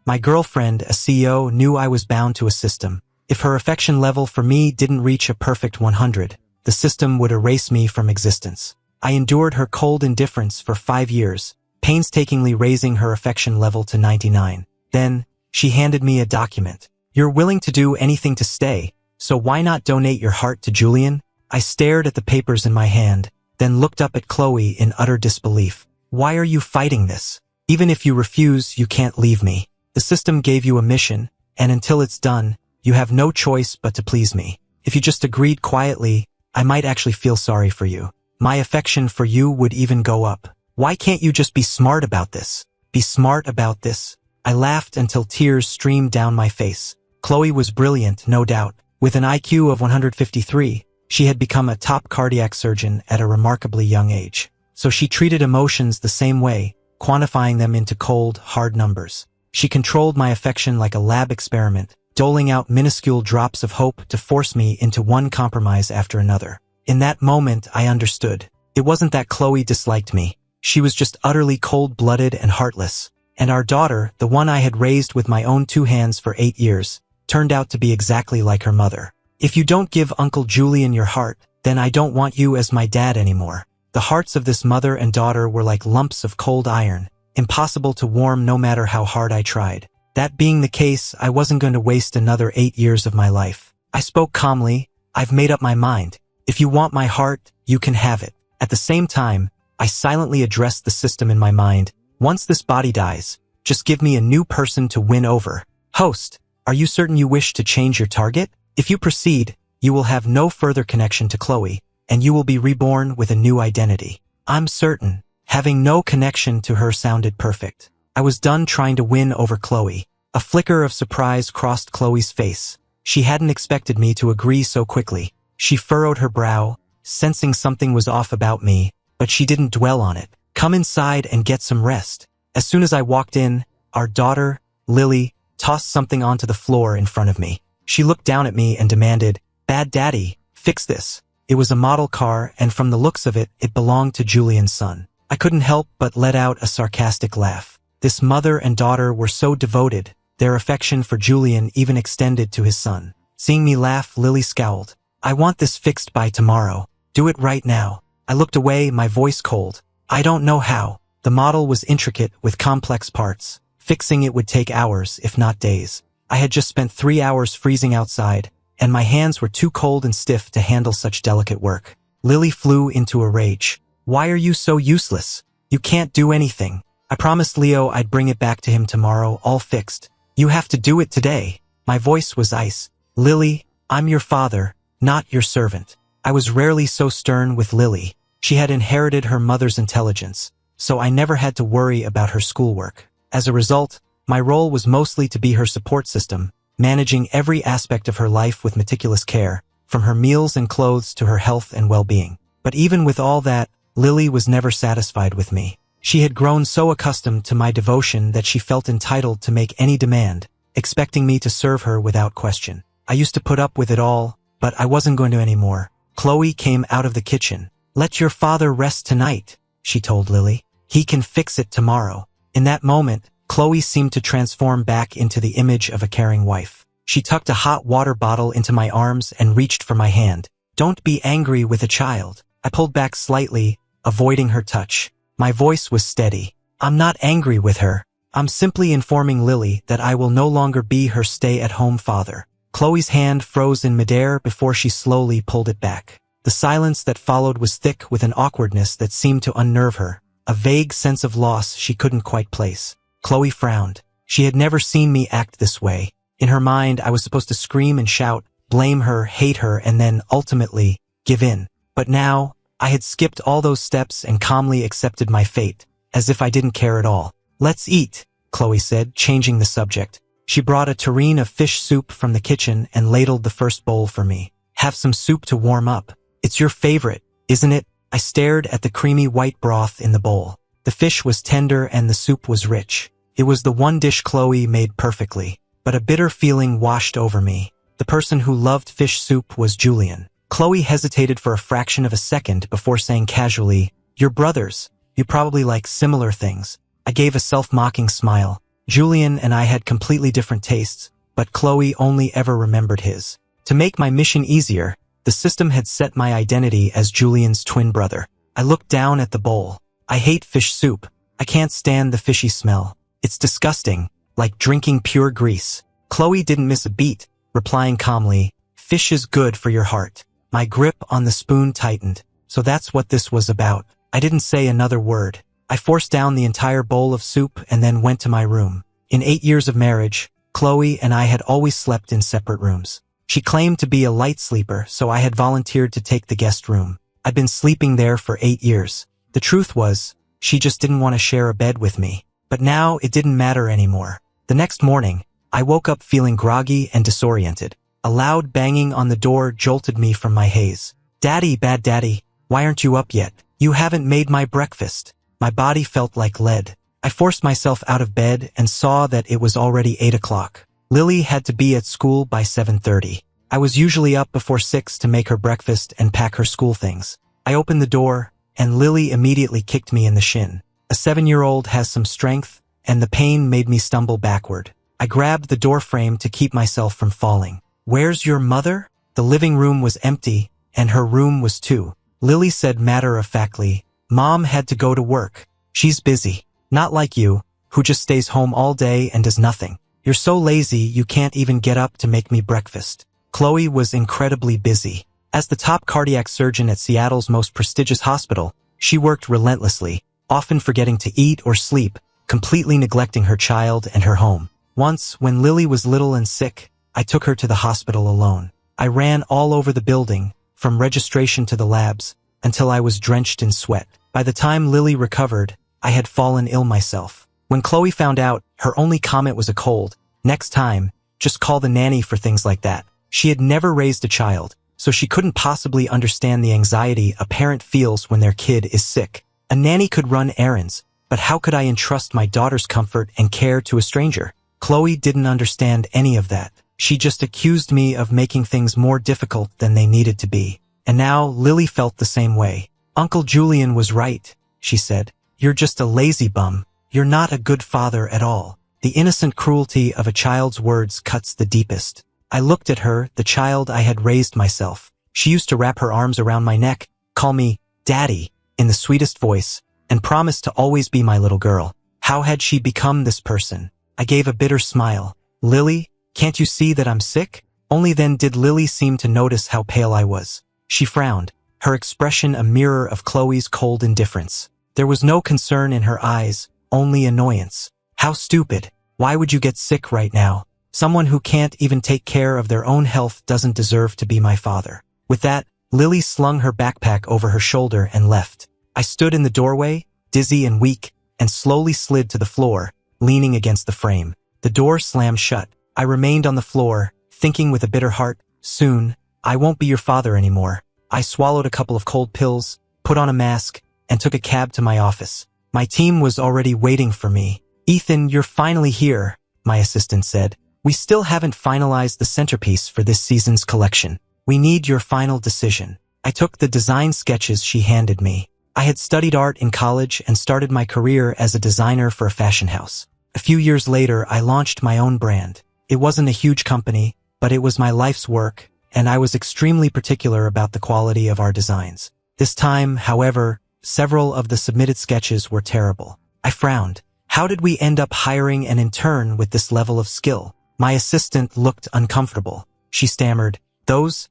My girlfriend, a CEO, knew I was bound to a system. If her affection level for me didn't reach a perfect 100, the system would erase me from existence. I endured her cold indifference for 5 years, painstakingly raising her affection level to 99. Then, she handed me a document. You're willing to do anything to stay, so why not donate your heart to Julian? I stared at the papers in my hand, then looked up at Chloe in utter disbelief. Why are you fighting this? Even if you refuse, you can't leave me. The system gave you a mission, and until it's done, you have no choice but to please me. If you just agreed quietly, I might actually feel sorry for you. My affection for you would even go up. Why can't you just be smart about this? Be smart about this? I laughed until tears streamed down my face. Chloe was brilliant, no doubt. With an IQ of 153, she had become a top cardiac surgeon at a remarkably young age. So she treated emotions the same way, quantifying them into cold, hard numbers. She controlled my affection like a lab experiment, doling out minuscule drops of hope to force me into one compromise after another. In that moment, I understood. It wasn't that Chloe disliked me. She was just utterly cold-blooded and heartless. And our daughter, the one I had raised with my own 2 hands for 8 years, turned out to be exactly like her mother. If you don't give Uncle Julian your heart, then I don't want you as my dad anymore. The hearts of this mother and daughter were like lumps of cold iron, impossible to warm no matter how hard I tried. That being the case, I wasn't going to waste another 8 years of my life. I spoke calmly. I've made up my mind. If you want my heart, you can have it. At the same time, I silently addressed the system in my mind. Once this body dies, just give me a new person to win over. Host, are you certain you wish to change your target? If you proceed, you will have no further connection to Chloe, and you will be reborn with a new identity. I'm certain. Having no connection to her sounded perfect. I was done trying to win over Chloe. A flicker of surprise crossed Chloe's face. She hadn't expected me to agree so quickly. She furrowed her brow, sensing something was off about me, but she didn't dwell on it. Come inside and get some rest. As soon as I walked in, our daughter, Lily, tossed something onto the floor in front of me. She looked down at me and demanded, "Bad Daddy, fix this." It was a model car, and from the looks of it, it belonged to Julian's son. I couldn't help but let out a sarcastic laugh. This mother and daughter were so devoted, their affection for Julian even extended to his son. Seeing me laugh, Lily scowled. "I want this fixed by tomorrow. Do it right now." I looked away, my voice cold. "I don't know how." The model was intricate with complex parts. Fixing it would take hours, if not days. I had just spent 3 hours freezing outside, and my hands were too cold and stiff to handle such delicate work. Lily flew into a rage. "Why are you so useless? You can't do anything. I promised Leo I'd bring it back to him tomorrow, all fixed. You have to do it today." My voice was ice. "Lily, I'm your father, not your servant." I was rarely so stern with Lily. She had inherited her mother's intelligence, so I never had to worry about her schoolwork. As a result, my role was mostly to be her support system, managing every aspect of her life with meticulous care, from her meals and clothes to her health and well-being. But even with all that, Lily was never satisfied with me. She had grown so accustomed to my devotion that she felt entitled to make any demand, expecting me to serve her without question. I used to put up with it all, but I wasn't going to anymore. Chloe came out of the kitchen. "Let your father rest tonight," she told Lily. "He can fix it tomorrow." In that moment, Chloe seemed to transform back into the image of a caring wife. She tucked a hot water bottle into my arms and reached for my hand. "Don't be angry with a child." I pulled back slightly, avoiding her touch. My voice was steady. "I'm not angry with her. I'm simply informing Lily that I will no longer be her stay-at-home father." Chloe's hand froze in midair before she slowly pulled it back. The silence that followed was thick with an awkwardness that seemed to unnerve her, a vague sense of loss she couldn't quite place. Chloe frowned. She had never seen me act this way. In her mind, I was supposed to scream and shout, blame her, hate her, and then, ultimately, give in. But now, I had skipped all those steps and calmly accepted my fate, as if I didn't care at all. "Let's eat," Chloe said, changing the subject. She brought a tureen of fish soup from the kitchen and ladled the first bowl for me. "Have some soup to warm up. It's your favorite, isn't it?" I stared at the creamy white broth in the bowl. The fish was tender and the soup was rich. It was the one dish Chloe made perfectly, but a bitter feeling washed over me. The person who loved fish soup was Julian. Chloe hesitated for a fraction of a second before saying casually, "You're brothers. You probably like similar things." I gave a self-mocking smile. Julian and I had completely different tastes, but Chloe only ever remembered his. To make my mission easier, the system had set my identity as Julian's twin brother. I looked down at the bowl. I hate fish soup. I can't stand the fishy smell. It's disgusting, like drinking pure grease. Chloe didn't miss a beat, replying calmly, "Fish is good for your heart." My grip on the spoon tightened. So that's what this was about. I didn't say another word. I forced down the entire bowl of soup and then went to my room. In 8 years of marriage, Chloe and I had always slept in separate rooms. She claimed to be a light sleeper, so I had volunteered to take the guest room. I'd been sleeping there for 8 years. The truth was, she just didn't want to share a bed with me. But now it didn't matter anymore. The next morning, I woke up feeling groggy and disoriented. A loud banging on the door jolted me from my haze. "Daddy, bad daddy, why aren't you up yet? You haven't made my breakfast." My body felt like lead. I forced myself out of bed and saw that it was already 8 o'clock. Lily had to be at school by 7:30. I was usually up before 6 to make her breakfast and pack her school things. I opened the door, and Lily immediately kicked me in the shin. A 7-year-old has some strength, and the pain made me stumble backward. I grabbed the door frame to keep myself from falling. "Where's your mother?" The living room was empty, and her room was too. Lily said matter-of-factly, "Mom had to go to work. She's busy. Not like you, who just stays home all day and does nothing. You're so lazy you can't even get up to make me breakfast." Chloe was incredibly busy. As the top cardiac surgeon at Seattle's most prestigious hospital, she worked relentlessly, often forgetting to eat or sleep, completely neglecting her child and her home. Once, when Lily was little and sick, I took her to the hospital alone. I ran all over the building, from registration to the labs, until I was drenched in sweat. By the time Lily recovered, I had fallen ill myself. When Chloe found out, her only comment was a cold. "Next time, just call the nanny for things like that." She had never raised a child, so she couldn't possibly understand the anxiety a parent feels when their kid is sick. A nanny could run errands, but how could I entrust my daughter's comfort and care to a stranger? Chloe didn't understand any of that. She just accused me of making things more difficult than they needed to be. And now Lily felt the same way. "Uncle Julian was right," she said. "You're just a lazy bum. You're not a good father at all." The innocent cruelty of a child's words cuts the deepest. I looked at her, the child I had raised myself. She used to wrap her arms around my neck, call me Daddy, in the sweetest voice, and promise to always be my little girl. How had she become this person? I gave a bitter smile. "Lily, can't you see that I'm sick?" Only then did Lily seem to notice how pale I was. She frowned, her expression a mirror of Chloe's cold indifference. There was no concern in her eyes, only annoyance. "How stupid. Why would you get sick right now? Someone who can't even take care of their own health doesn't deserve to be my father." With that, Lily slung her backpack over her shoulder and left. I stood in the doorway, dizzy and weak, and slowly slid to the floor, leaning against the frame. The door slammed shut. I remained on the floor, thinking with a bitter heart, soon, I won't be your father anymore. I swallowed a couple of cold pills, put on a mask, and took a cab to my office. My team was already waiting for me. "Ethan, you're finally here," my assistant said. "We still haven't finalized the centerpiece for this season's collection. We need your final decision." I took the design sketches she handed me. I had studied art in college and started my career as a designer for a fashion house. A few years later, I launched my own brand. It wasn't a huge company, but it was my life's work, and I was extremely particular about the quality of our designs. This time, however, several of the submitted sketches were terrible. I frowned. How did we end up hiring an intern with this level of skill? My assistant looked uncomfortable. She stammered, Those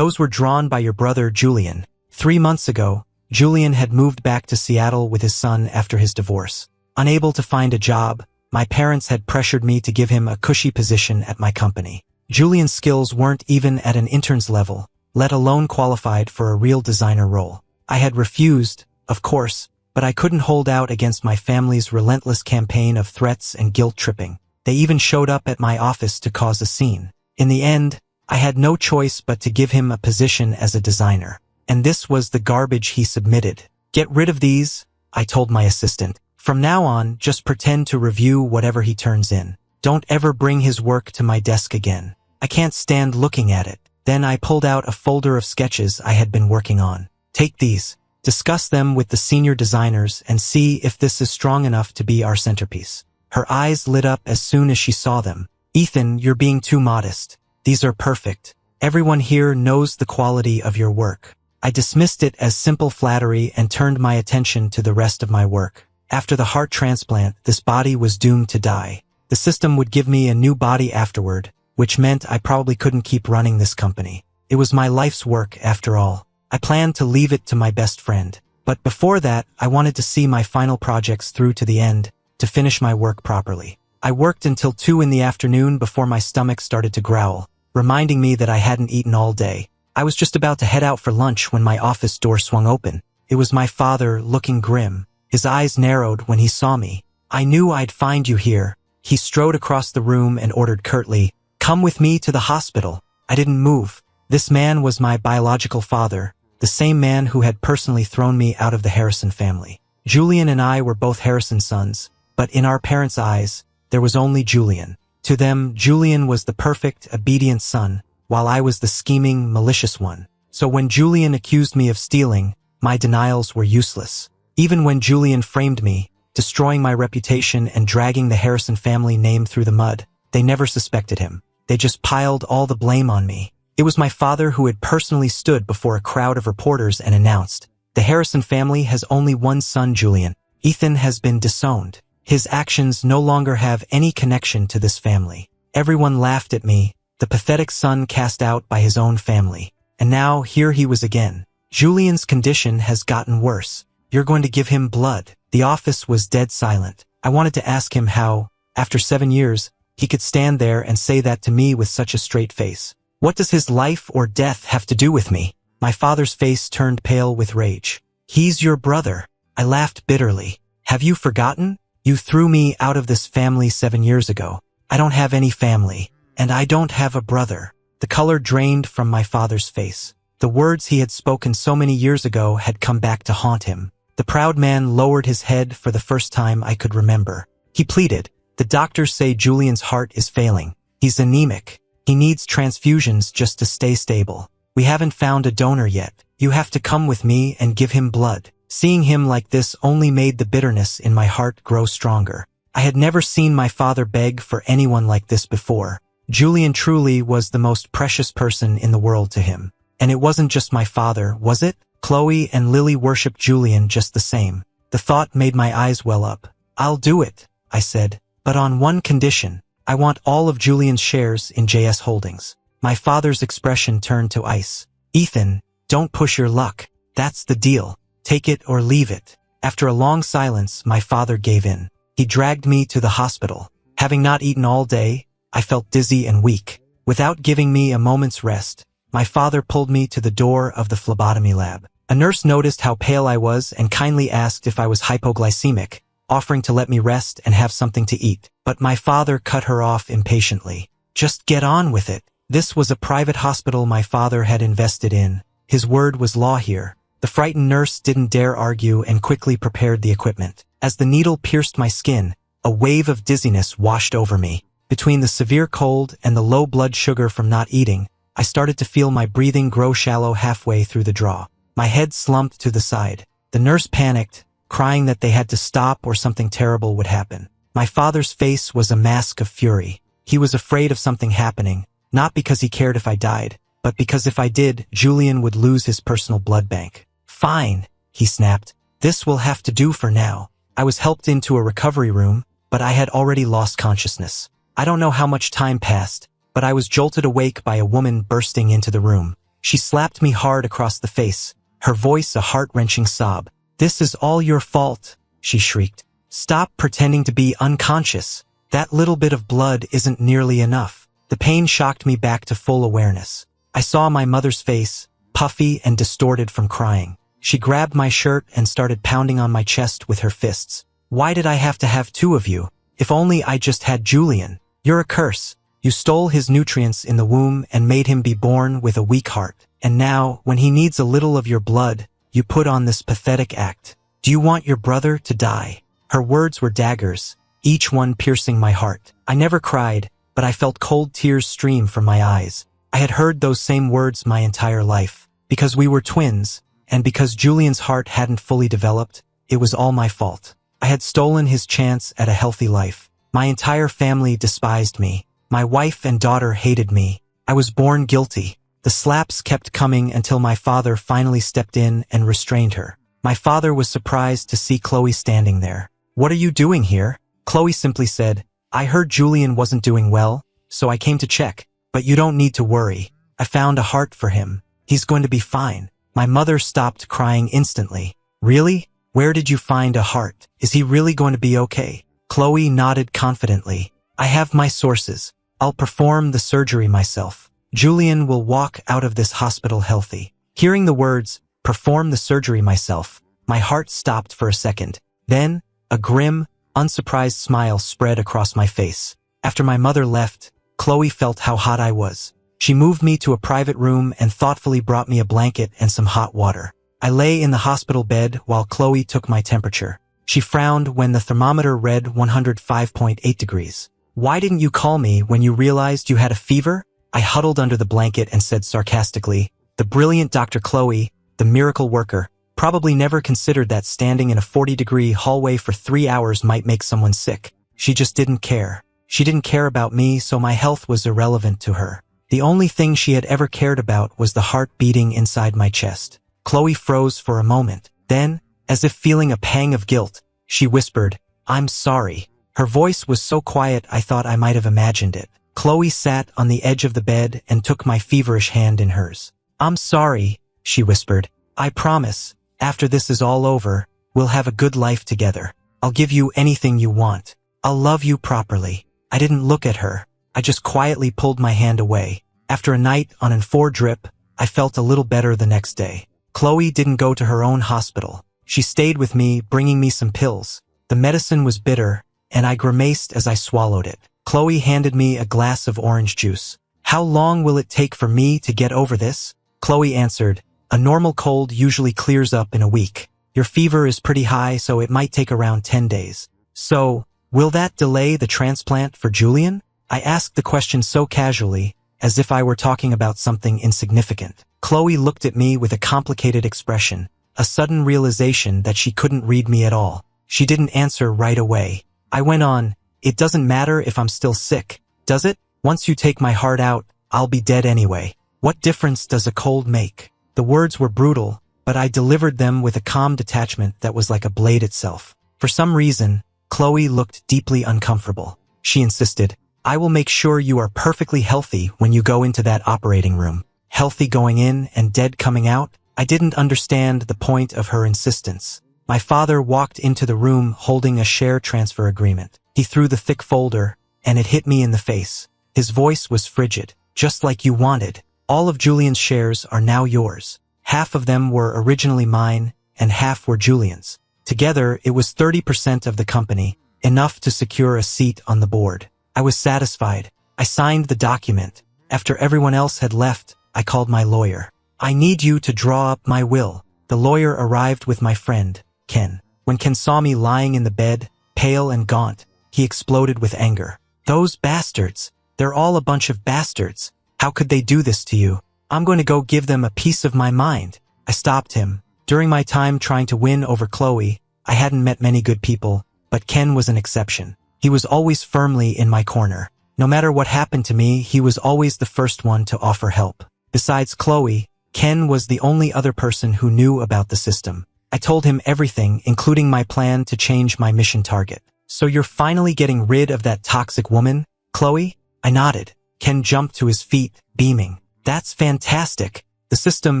were drawn by your brother Julian. 3 months ago, Julian had moved back to Seattle with his son after his divorce. Unable to find a job, my parents had pressured me to give him a cushy position at my company. Julian's skills weren't even at an intern's level, let alone qualified for a real designer role. I had refused, of course, but I couldn't hold out against my family's relentless campaign of threats and guilt-tripping. They even showed up at my office to cause a scene. In the end, I had no choice but to give him a position as a designer. And this was the garbage he submitted. "Get rid of these," I told my assistant. "From now on, just pretend to review whatever he turns in. Don't ever bring his work to my desk again. I can't stand looking at it." Then I pulled out a folder of sketches I had been working on. "Take these. Discuss them with the senior designers and see if this is strong enough to be our centerpiece." Her eyes lit up as soon as she saw them. "Ethan, you're being too modest. These are perfect. Everyone here knows the quality of your work." I dismissed it as simple flattery and turned my attention to the rest of my work. After the heart transplant, this body was doomed to die. The system would give me a new body afterward, which meant I probably couldn't keep running this company. It was my life's work, after all. I planned to leave it to my best friend. But before that, I wanted to see my final projects through to the end, to finish my work properly. I worked until 2 in the afternoon before my stomach started to growl, reminding me that I hadn't eaten all day. I was just about to head out for lunch when my office door swung open. It was my father, looking grim. His eyes narrowed when he saw me. "I knew I'd find you here." He strode across the room and ordered curtly, "Come with me to the hospital." I didn't move. This man was my biological father, the same man who had personally thrown me out of the Harrison family. Julian and I were both Harrison sons, but in our parents' eyes, there was only Julian. To them, Julian was the perfect, obedient son, while I was the scheming, malicious one. So when Julian accused me of stealing, my denials were useless. Even when Julian framed me, destroying my reputation and dragging the Harrison family name through the mud, they never suspected him. They just piled all the blame on me. It was my father who had personally stood before a crowd of reporters and announced, "The Harrison family has only one son, Julian. Ethan has been disowned. His actions no longer have any connection to this family." Everyone laughed at me, the pathetic son cast out by his own family. And now here he was again. "Julian's condition has gotten worse. You're going to give him blood." The office was dead silent. I wanted to ask him how, after 7 years, he could stand there and say that to me with such a straight face. What does his life or death have to do with me? My father's face turned pale with rage. "He's your brother." I laughed bitterly. "Have you forgotten? You threw me out of this family 7 years ago. I don't have any family. And I don't have a brother." The color drained from my father's face. The words he had spoken so many years ago had come back to haunt him. The proud man lowered his head for the first time I could remember. He pleaded, "The doctors say Julian's heart is failing. He's anemic. He needs transfusions just to stay stable. We haven't found a donor yet. You have to come with me and give him blood." Seeing him like this only made the bitterness in my heart grow stronger. I had never seen my father beg for anyone like this before. Julian truly was the most precious person in the world to him. And it wasn't just my father, was it? Chloe and Lily worshipped Julian just the same. The thought made my eyes well up. "I'll do it," I said, "but on one condition. I want all of Julian's shares in JS Holdings." My father's expression turned to ice. "Ethan, don't push your luck. That's the deal. Take it or leave it." After a long silence, my father gave in. He dragged me to the hospital. Having not eaten all day, I felt dizzy and weak. Without giving me a moment's rest, my father pulled me to the door of the phlebotomy lab. A nurse noticed how pale I was and kindly asked if I was hypoglycemic, offering to let me rest and have something to eat. But my father cut her off impatiently. "Just get on with it." This was a private hospital my father had invested in. His word was law here. The frightened nurse didn't dare argue and quickly prepared the equipment. As the needle pierced my skin, a wave of dizziness washed over me. Between the severe cold and the low blood sugar from not eating, I started to feel my breathing grow shallow halfway through the draw. My head slumped to the side. The nurse panicked, crying that they had to stop or something terrible would happen. My father's face was a mask of fury. He was afraid of something happening, not because he cared if I died, but because if I did, Julian would lose his personal blood bank. "Fine," he snapped. "This will have to do for now." I was helped into a recovery room, but I had already lost consciousness. I don't know how much time passed, but I was jolted awake by a woman bursting into the room. She slapped me hard across the face, her voice a heart-wrenching sob. "This is all your fault," she shrieked. "Stop pretending to be unconscious. That little bit of blood isn't nearly enough." The pain shocked me back to full awareness. I saw my mother's face, puffy and distorted from crying. She grabbed my shirt and started pounding on my chest with her fists. "Why did I have to have 2 of you? If only I just had Julian. You're a curse. You stole his nutrients in the womb and made him be born with a weak heart. And now, when he needs a little of your blood, you put on this pathetic act. Do you want your brother to die?" Her words were daggers, each one piercing my heart. I never cried, but I felt cold tears stream from my eyes. I had heard those same words my entire life. Because we were twins, and because Julian's heart hadn't fully developed, it was all my fault. I had stolen his chance at a healthy life. My entire family despised me. My wife and daughter hated me. I was born guilty. The slaps kept coming until my father finally stepped in and restrained her. My father was surprised to see Chloe standing there. "What are you doing here?" Chloe simply said, "I heard Julian wasn't doing well, so I came to check. But you don't need to worry. I found a heart for him. He's going to be fine." My mother stopped crying instantly. "Really? Where did you find a heart? Is he really going to be okay?" Chloe nodded confidently. "I have my sources. I'll perform the surgery myself. Julian will walk out of this hospital healthy." Hearing the words, "perform the surgery myself," my heart stopped for a second. Then, a grim, unsurprised smile spread across my face. After my mother left, Chloe felt how hot I was. She moved me to a private room and thoughtfully brought me a blanket and some hot water. I lay in the hospital bed while Chloe took my temperature. She frowned when the thermometer read 105.8 degrees. "Why didn't you call me when you realized you had a fever?" I huddled under the blanket and said sarcastically, "The brilliant Dr. Chloe, the miracle worker, probably never considered that standing in a 40-degree hallway for 3 hours might make someone sick. She just didn't care. She didn't care about me, so my health was irrelevant to her. The only thing she had ever cared about was the heart beating inside my chest." Chloe froze for a moment. Then, as if feeling a pang of guilt, she whispered, "I'm sorry." Her voice was so quiet I thought I might have imagined it. Chloe sat on the edge of the bed and took my feverish hand in hers. "I'm sorry," she whispered. "I promise, after this is all over, we'll have a good life together. I'll give you anything you want. I'll love you properly." I didn't look at her. I just quietly pulled my hand away. After a night on an 4 drip, I felt a little better the next day. Chloe didn't go to her own hospital. She stayed with me, bringing me some pills. The medicine was bitter, and I grimaced as I swallowed it. Chloe handed me a glass of orange juice. "How long will it take for me to get over this?" Chloe answered, "A normal cold usually clears up in a week. Your fever is pretty high, so it might take around 10 days. So, will that delay the transplant for Julian?" I asked the question so casually, as if I were talking about something insignificant. Chloe looked at me with a complicated expression, a sudden realization that she couldn't read me at all. She didn't answer right away. I went on, "It doesn't matter if I'm still sick, does it? Once you take my heart out, I'll be dead anyway. What difference does a cold make?" The words were brutal, but I delivered them with a calm detachment that was like a blade itself. For some reason, Chloe looked deeply uncomfortable. She insisted, "I will make sure you are perfectly healthy when you go into that operating room." Healthy going in and dead coming out? I didn't understand the point of her insistence. My father walked into the room holding a share transfer agreement. He threw the thick folder, and it hit me in the face. His voice was frigid. "Just like you wanted. All of Julian's shares are now yours. Half of them were originally mine, and half were Julian's. Together, it was 30% of the company, enough to secure a seat on the board." I was satisfied. I signed the document. After everyone else had left, I called my lawyer. "I need you to draw up my will." The lawyer arrived with my friend, Ken. When Ken saw me lying in the bed, pale and gaunt, he exploded with anger. "Those bastards! They're all a bunch of bastards. How could they do this to you? I'm going to go give them a piece of my mind." I stopped him. During my time trying to win over Chloe, I hadn't met many good people, but Ken was an exception. He was always firmly in my corner. No matter what happened to me, he was always the first one to offer help. Besides Chloe, Ken was the only other person who knew about the system. I told him everything, including my plan to change my mission target. "So you're finally getting rid of that toxic woman, Chloe?" I nodded. Ken jumped to his feet, beaming. "That's fantastic. The system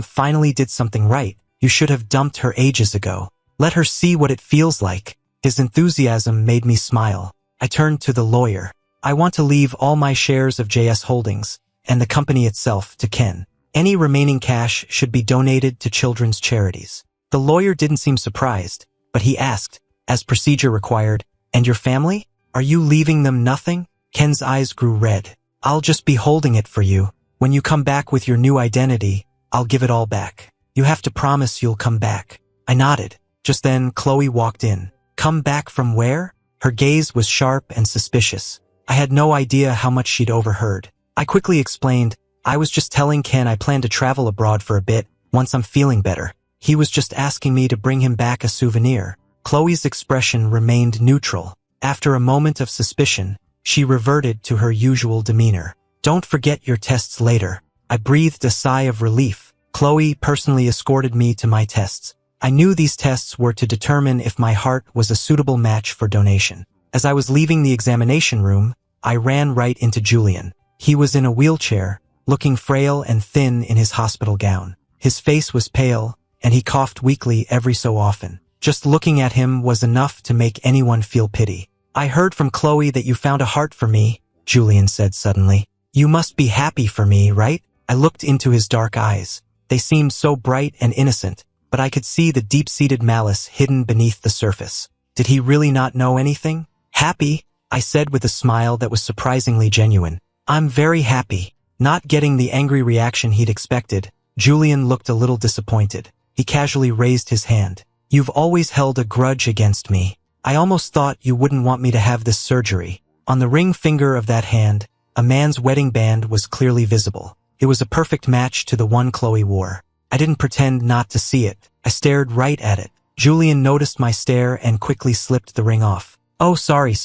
finally did something right. You should have dumped her ages ago. Let her see what it feels like." His enthusiasm made me smile. I turned to the lawyer. "I want to leave all my shares of JS Holdings, and the company itself, to Ken. Any remaining cash should be donated to children's charities." The lawyer didn't seem surprised, but he asked, as procedure required, "And your family? Are you leaving them nothing?" Ken's eyes grew red. "I'll just be holding it for you. When you come back with your new identity, I'll give it all back. You have to promise you'll come back." I nodded. Just then, Chloe walked in. "Come back from where?" Her gaze was sharp and suspicious. I had no idea how much she'd overheard. I quickly explained, "I was just telling Ken I plan to travel abroad for a bit, once I'm feeling better. He was just asking me to bring him back a souvenir." Chloe's expression remained neutral. After a moment of suspicion, she reverted to her usual demeanor. Don't forget your tests later. I breathed a sigh of relief. Chloe personally escorted me to my tests. I knew these tests were to determine if my heart was a suitable match for donation. As I was leaving the examination room, I ran right into Julian. He was in a wheelchair, looking frail and thin in his hospital gown. His face was pale, and he coughed weakly every so often. Just looking at him was enough to make anyone feel pity. I heard from Chloe that you found a heart for me, Julian said suddenly. You must be happy for me, right? I looked into his dark eyes. They seemed so bright and innocent, but I could see the deep-seated malice hidden beneath the surface. Did he really not know anything? Happy, I said with a smile that was surprisingly genuine. I'm very happy. Not getting the angry reaction he'd expected, Julian looked a little disappointed. He casually raised his hand. You've always held a grudge against me. I almost thought you wouldn't want me to have this surgery. On the ring finger of that hand, a man's wedding band was clearly visible. It was a perfect match to the one Chloe wore. I didn't pretend not to see it. I stared right at it. Julian noticed my stare and quickly slipped the ring off. Oh, sorry.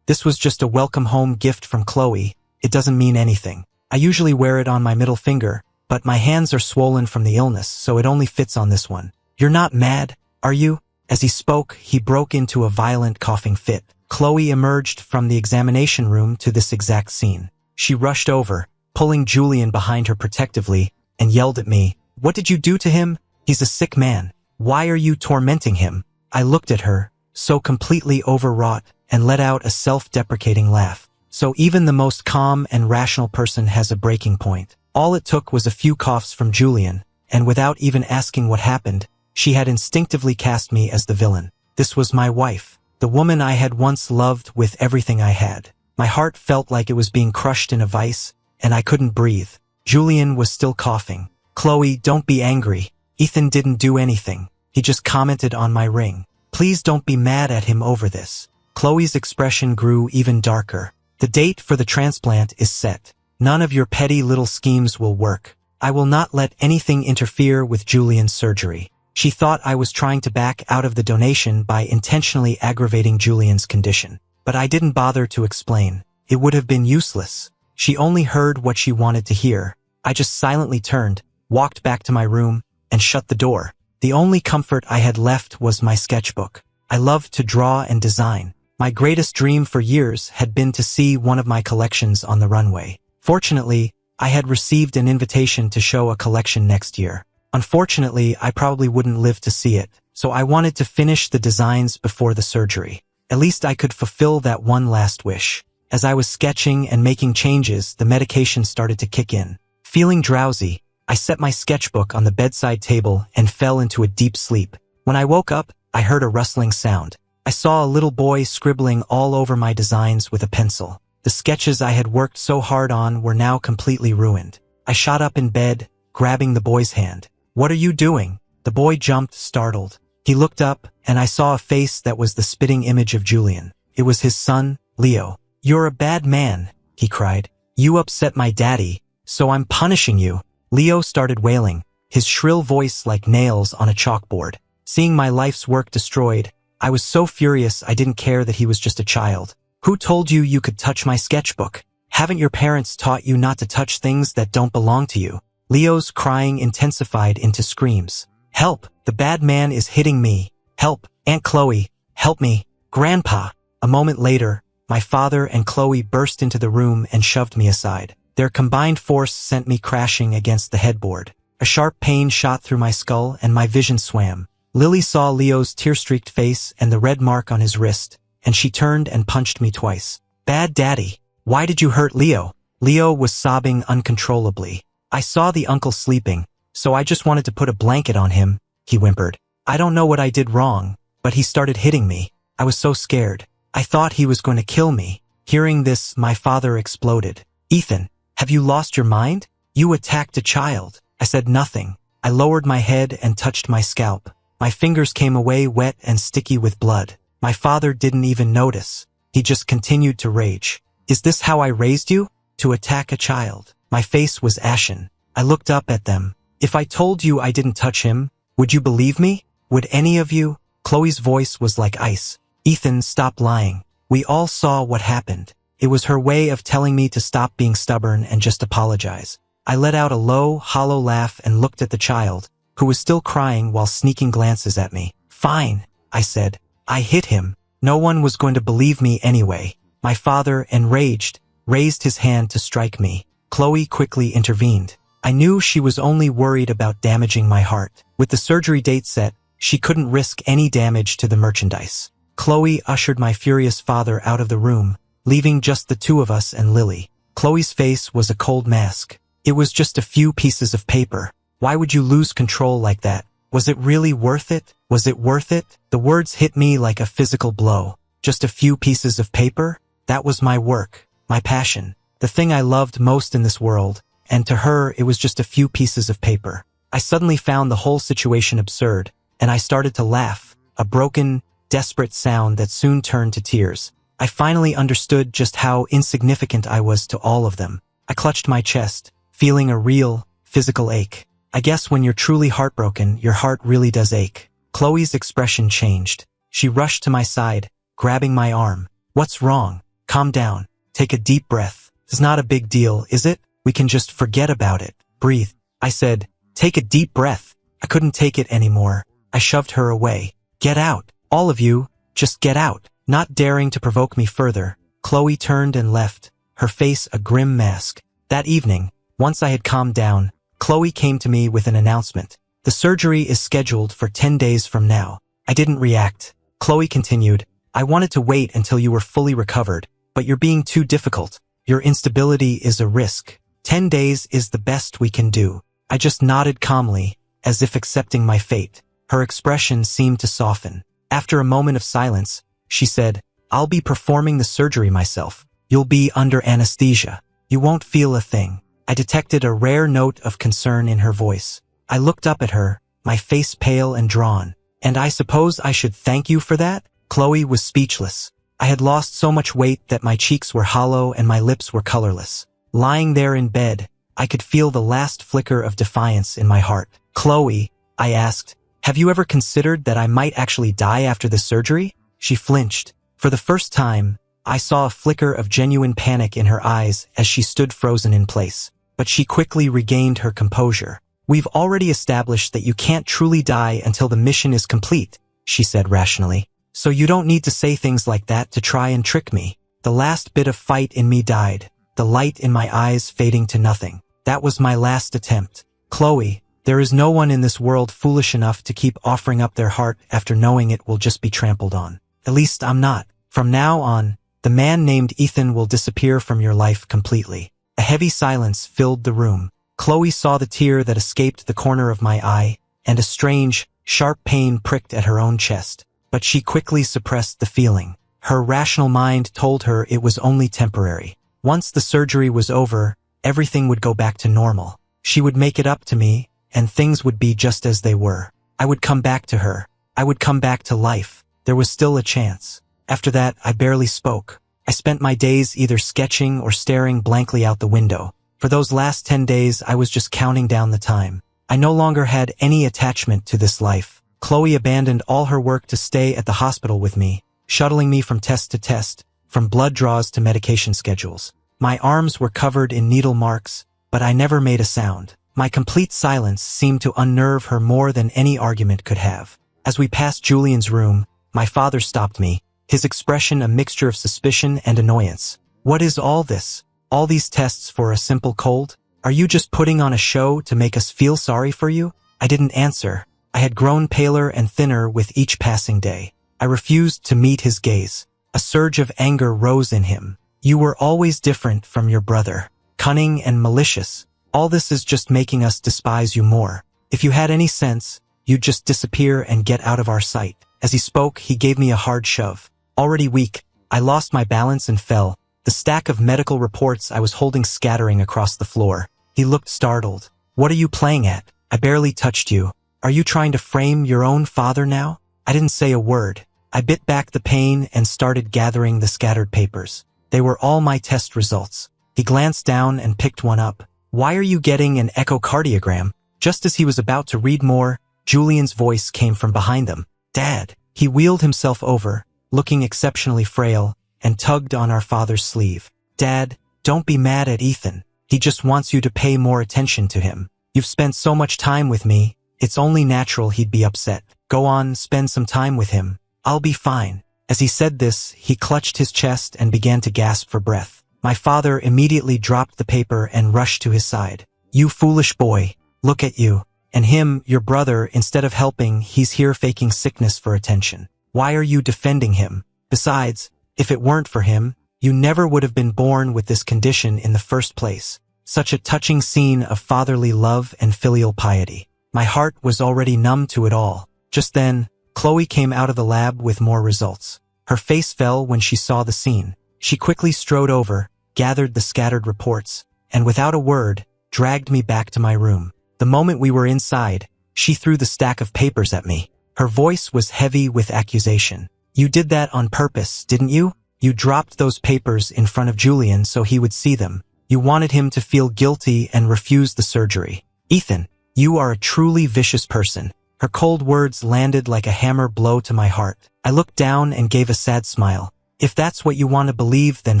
This was just a welcome home gift from Chloe. It doesn't mean anything. I usually wear it on my middle finger, but my hands are swollen from the illness, so it only fits on this one. You're not mad, are you? As he spoke, he broke into a violent coughing fit. Chloe emerged from the examination room to this exact scene. She rushed over, pulling Julian behind her protectively, and yelled at me, What did you do to him? He's a sick man. Why are you tormenting him? I looked at her, so completely overwrought, and let out a self-deprecating laugh. So even the most calm and rational person has a breaking point. All it took was a few coughs from Julian, and without even asking what happened, she had instinctively cast me as the villain. This was my wife, the woman I had once loved with everything I had. My heart felt like it was being crushed in a vice, and I couldn't breathe. Julian was still coughing. Chloe, don't be angry. Ethan didn't do anything. He just commented on my ring. Please don't be mad at him over this. Chloe's expression grew even darker. The date for the transplant is set. None of your petty little schemes will work. I will not let anything interfere with Julian's surgery. She thought I was trying to back out of the donation by intentionally aggravating Julian's condition. But I didn't bother to explain. It would have been useless. She only heard what she wanted to hear. I just silently turned, walked back to my room, and shut the door. The only comfort I had left was my sketchbook. I loved to draw and design. My greatest dream for years had been to see one of my collections on the runway. Fortunately, I had received an invitation to show a collection next year. Unfortunately, I probably wouldn't live to see it, so I wanted to finish the designs before the surgery. At least I could fulfill that one last wish. As I was sketching and making changes, the medication started to kick in. Feeling drowsy, I set my sketchbook on the bedside table and fell into a deep sleep. When I woke up, I heard a rustling sound. I saw a little boy scribbling all over my designs with a pencil. The sketches I had worked so hard on were now completely ruined. I shot up in bed, grabbing the boy's hand. What are you doing? The boy jumped, startled. He looked up, and I saw a face that was the spitting image of Julian. It was his son, Leo. You're a bad man, he cried. You upset my daddy, so I'm punishing you. Leo started wailing, his shrill voice like nails on a chalkboard. Seeing my life's work destroyed, I was so furious I didn't care that he was just a child. Who told you you could touch my sketchbook? Haven't your parents taught you not to touch things that don't belong to you? Leo's crying intensified into screams. Help! The bad man is hitting me. Help! Aunt Chloe, help me. Grandpa! A moment later, my father and Chloe burst into the room and shoved me aside. Their combined force sent me crashing against the headboard. A sharp pain shot through my skull and my vision swam. Lily saw Leo's tear-streaked face and the red mark on his wrist, and she turned and punched me twice. Bad daddy, why did you hurt Leo? Leo was sobbing uncontrollably. I saw the uncle sleeping, so I just wanted to put a blanket on him, he whimpered. I don't know what I did wrong, but he started hitting me. I was so scared. I thought he was going to kill me. Hearing this, my father exploded. Ethan, have you lost your mind? You attacked a child. I said nothing. I lowered my head and touched my scalp. My fingers came away wet and sticky with blood. My father didn't even notice. He just continued to rage. Is this how I raised you? To attack a child? My face was ashen. I looked up at them. If I told you I didn't touch him, would you believe me? Would any of you? Chloe's voice was like ice. Ethan, stop lying. We all saw what happened. It was her way of telling me to stop being stubborn and just apologize. I let out a low, hollow laugh and looked at the child, who was still crying while sneaking glances at me. Fine, I said. I hit him. No one was going to believe me anyway. My father, enraged, raised his hand to strike me. Chloe quickly intervened. I knew she was only worried about damaging my heart. With the surgery date set, she couldn't risk any damage to the merchandise. Chloe ushered my furious father out of the room, leaving just the two of us and Lily. Chloe's face was a cold mask. It was just a few pieces of paper. Why would you lose control like that? Was it really worth it? Was it worth it? The words hit me like a physical blow. Just a few pieces of paper? That was my work, my passion, the thing I loved most in this world, and to her it was just a few pieces of paper. I suddenly found the whole situation absurd, and I started to laugh, a broken, desperate sound that soon turned to tears. I finally understood just how insignificant I was to all of them. I clutched my chest, feeling a real, physical ache. I guess when you're truly heartbroken, your heart really does ache. Chloe's expression changed. She rushed to my side, grabbing my arm. What's wrong? Calm down. Take a deep breath. It's not a big deal, is it? We can just forget about it. Breathe. I said, take a deep breath. I couldn't take it anymore. I shoved her away. Get out. All of you, just get out. Not daring to provoke me further, Chloe turned and left, her face a grim mask. That evening, once I had calmed down, Chloe came to me with an announcement. The surgery is scheduled for 10 days from now. I didn't react. Chloe continued, I wanted to wait until you were fully recovered, but you're being too difficult. Your instability is a risk. 10 days is the best we can do. I just nodded calmly, as if accepting my fate. Her expression seemed to soften. After a moment of silence, she said, I'll be performing the surgery myself. You'll be under anesthesia. You won't feel a thing. I detected a rare note of concern in her voice. I looked up at her, my face pale and drawn. And I suppose I should thank you for that? Chloe was speechless. I had lost so much weight that my cheeks were hollow and my lips were colorless. Lying there in bed, I could feel the last flicker of defiance in my heart. Chloe, I asked, have you ever considered that I might actually die after the surgery? She flinched. For the first time, I saw a flicker of genuine panic in her eyes as she stood frozen in place. But she quickly regained her composure. We've already established that you can't truly die until the mission is complete, she said rationally. So you don't need to say things like that to try and trick me. The last bit of fight in me died, the light in my eyes fading to nothing. That was my last attempt. Chloe, there is no one in this world foolish enough to keep offering up their heart after knowing it will just be trampled on. At least I'm not. From now on, the man named Ethan will disappear from your life completely. A heavy silence filled the room. Chloe saw the tear that escaped the corner of my eye, and a strange, sharp pain pricked at her own chest. But she quickly suppressed the feeling. Her rational mind told her it was only temporary. Once the surgery was over, everything would go back to normal. She would make it up to me, and things would be just as they were. I would come back to her. I would come back to life. There was still a chance. After that, I barely spoke. I spent my days either sketching or staring blankly out the window. For those last 10 days, I was just counting down the time. I no longer had any attachment to this life. Chloe abandoned all her work to stay at the hospital with me, shuttling me from test to test, from blood draws to medication schedules. My arms were covered in needle marks, but I never made a sound. My complete silence seemed to unnerve her more than any argument could have. As we passed Julian's room, my father stopped me, his expression a mixture of suspicion and annoyance. What is all this? All these tests for a simple cold? Are you just putting on a show to make us feel sorry for you? I didn't answer. I had grown paler and thinner with each passing day. I refused to meet his gaze. A surge of anger rose in him. You were always different from your brother. Cunning and malicious. All this is just making us despise you more. If you had any sense, you'd just disappear and get out of our sight. As he spoke, he gave me a hard shove. Already weak, I lost my balance and fell, the stack of medical reports I was holding scattering across the floor. He looked startled. What are you playing at? I barely touched you. Are you trying to frame your own father now? I didn't say a word. I bit back the pain and started gathering the scattered papers. They were all my test results. He glanced down and picked one up. Why are you getting an echocardiogram? Just as he was about to read more, Julian's voice came from behind them. Dad. He wheeled himself over, looking exceptionally frail, and tugged on our father's sleeve. "Dad, don't be mad at Ethan. He just wants you to pay more attention to him. You've spent so much time with me, it's only natural he'd be upset. Go on, spend some time with him. I'll be fine." As he said this, he clutched his chest and began to gasp for breath. My father immediately dropped the paper and rushed to his side. "You foolish boy, look at you. And him, your brother, instead of helping, he's here faking sickness for attention. Why are you defending him? Besides, if it weren't for him, you never would have been born with this condition in the first place." Such a touching scene of fatherly love and filial piety. My heart was already numb to it all. Just then, Chloe came out of the lab with more results. Her face fell when she saw the scene. She quickly strode over, gathered the scattered reports, and without a word, dragged me back to my room. The moment we were inside, she threw the stack of papers at me. Her voice was heavy with accusation. "You did that on purpose, didn't you? You dropped those papers in front of Julian so he would see them. You wanted him to feel guilty and refuse the surgery. Ethan, you are a truly vicious person." Her cold words landed like a hammer blow to my heart. I looked down and gave a sad smile. "If that's what you want to believe, then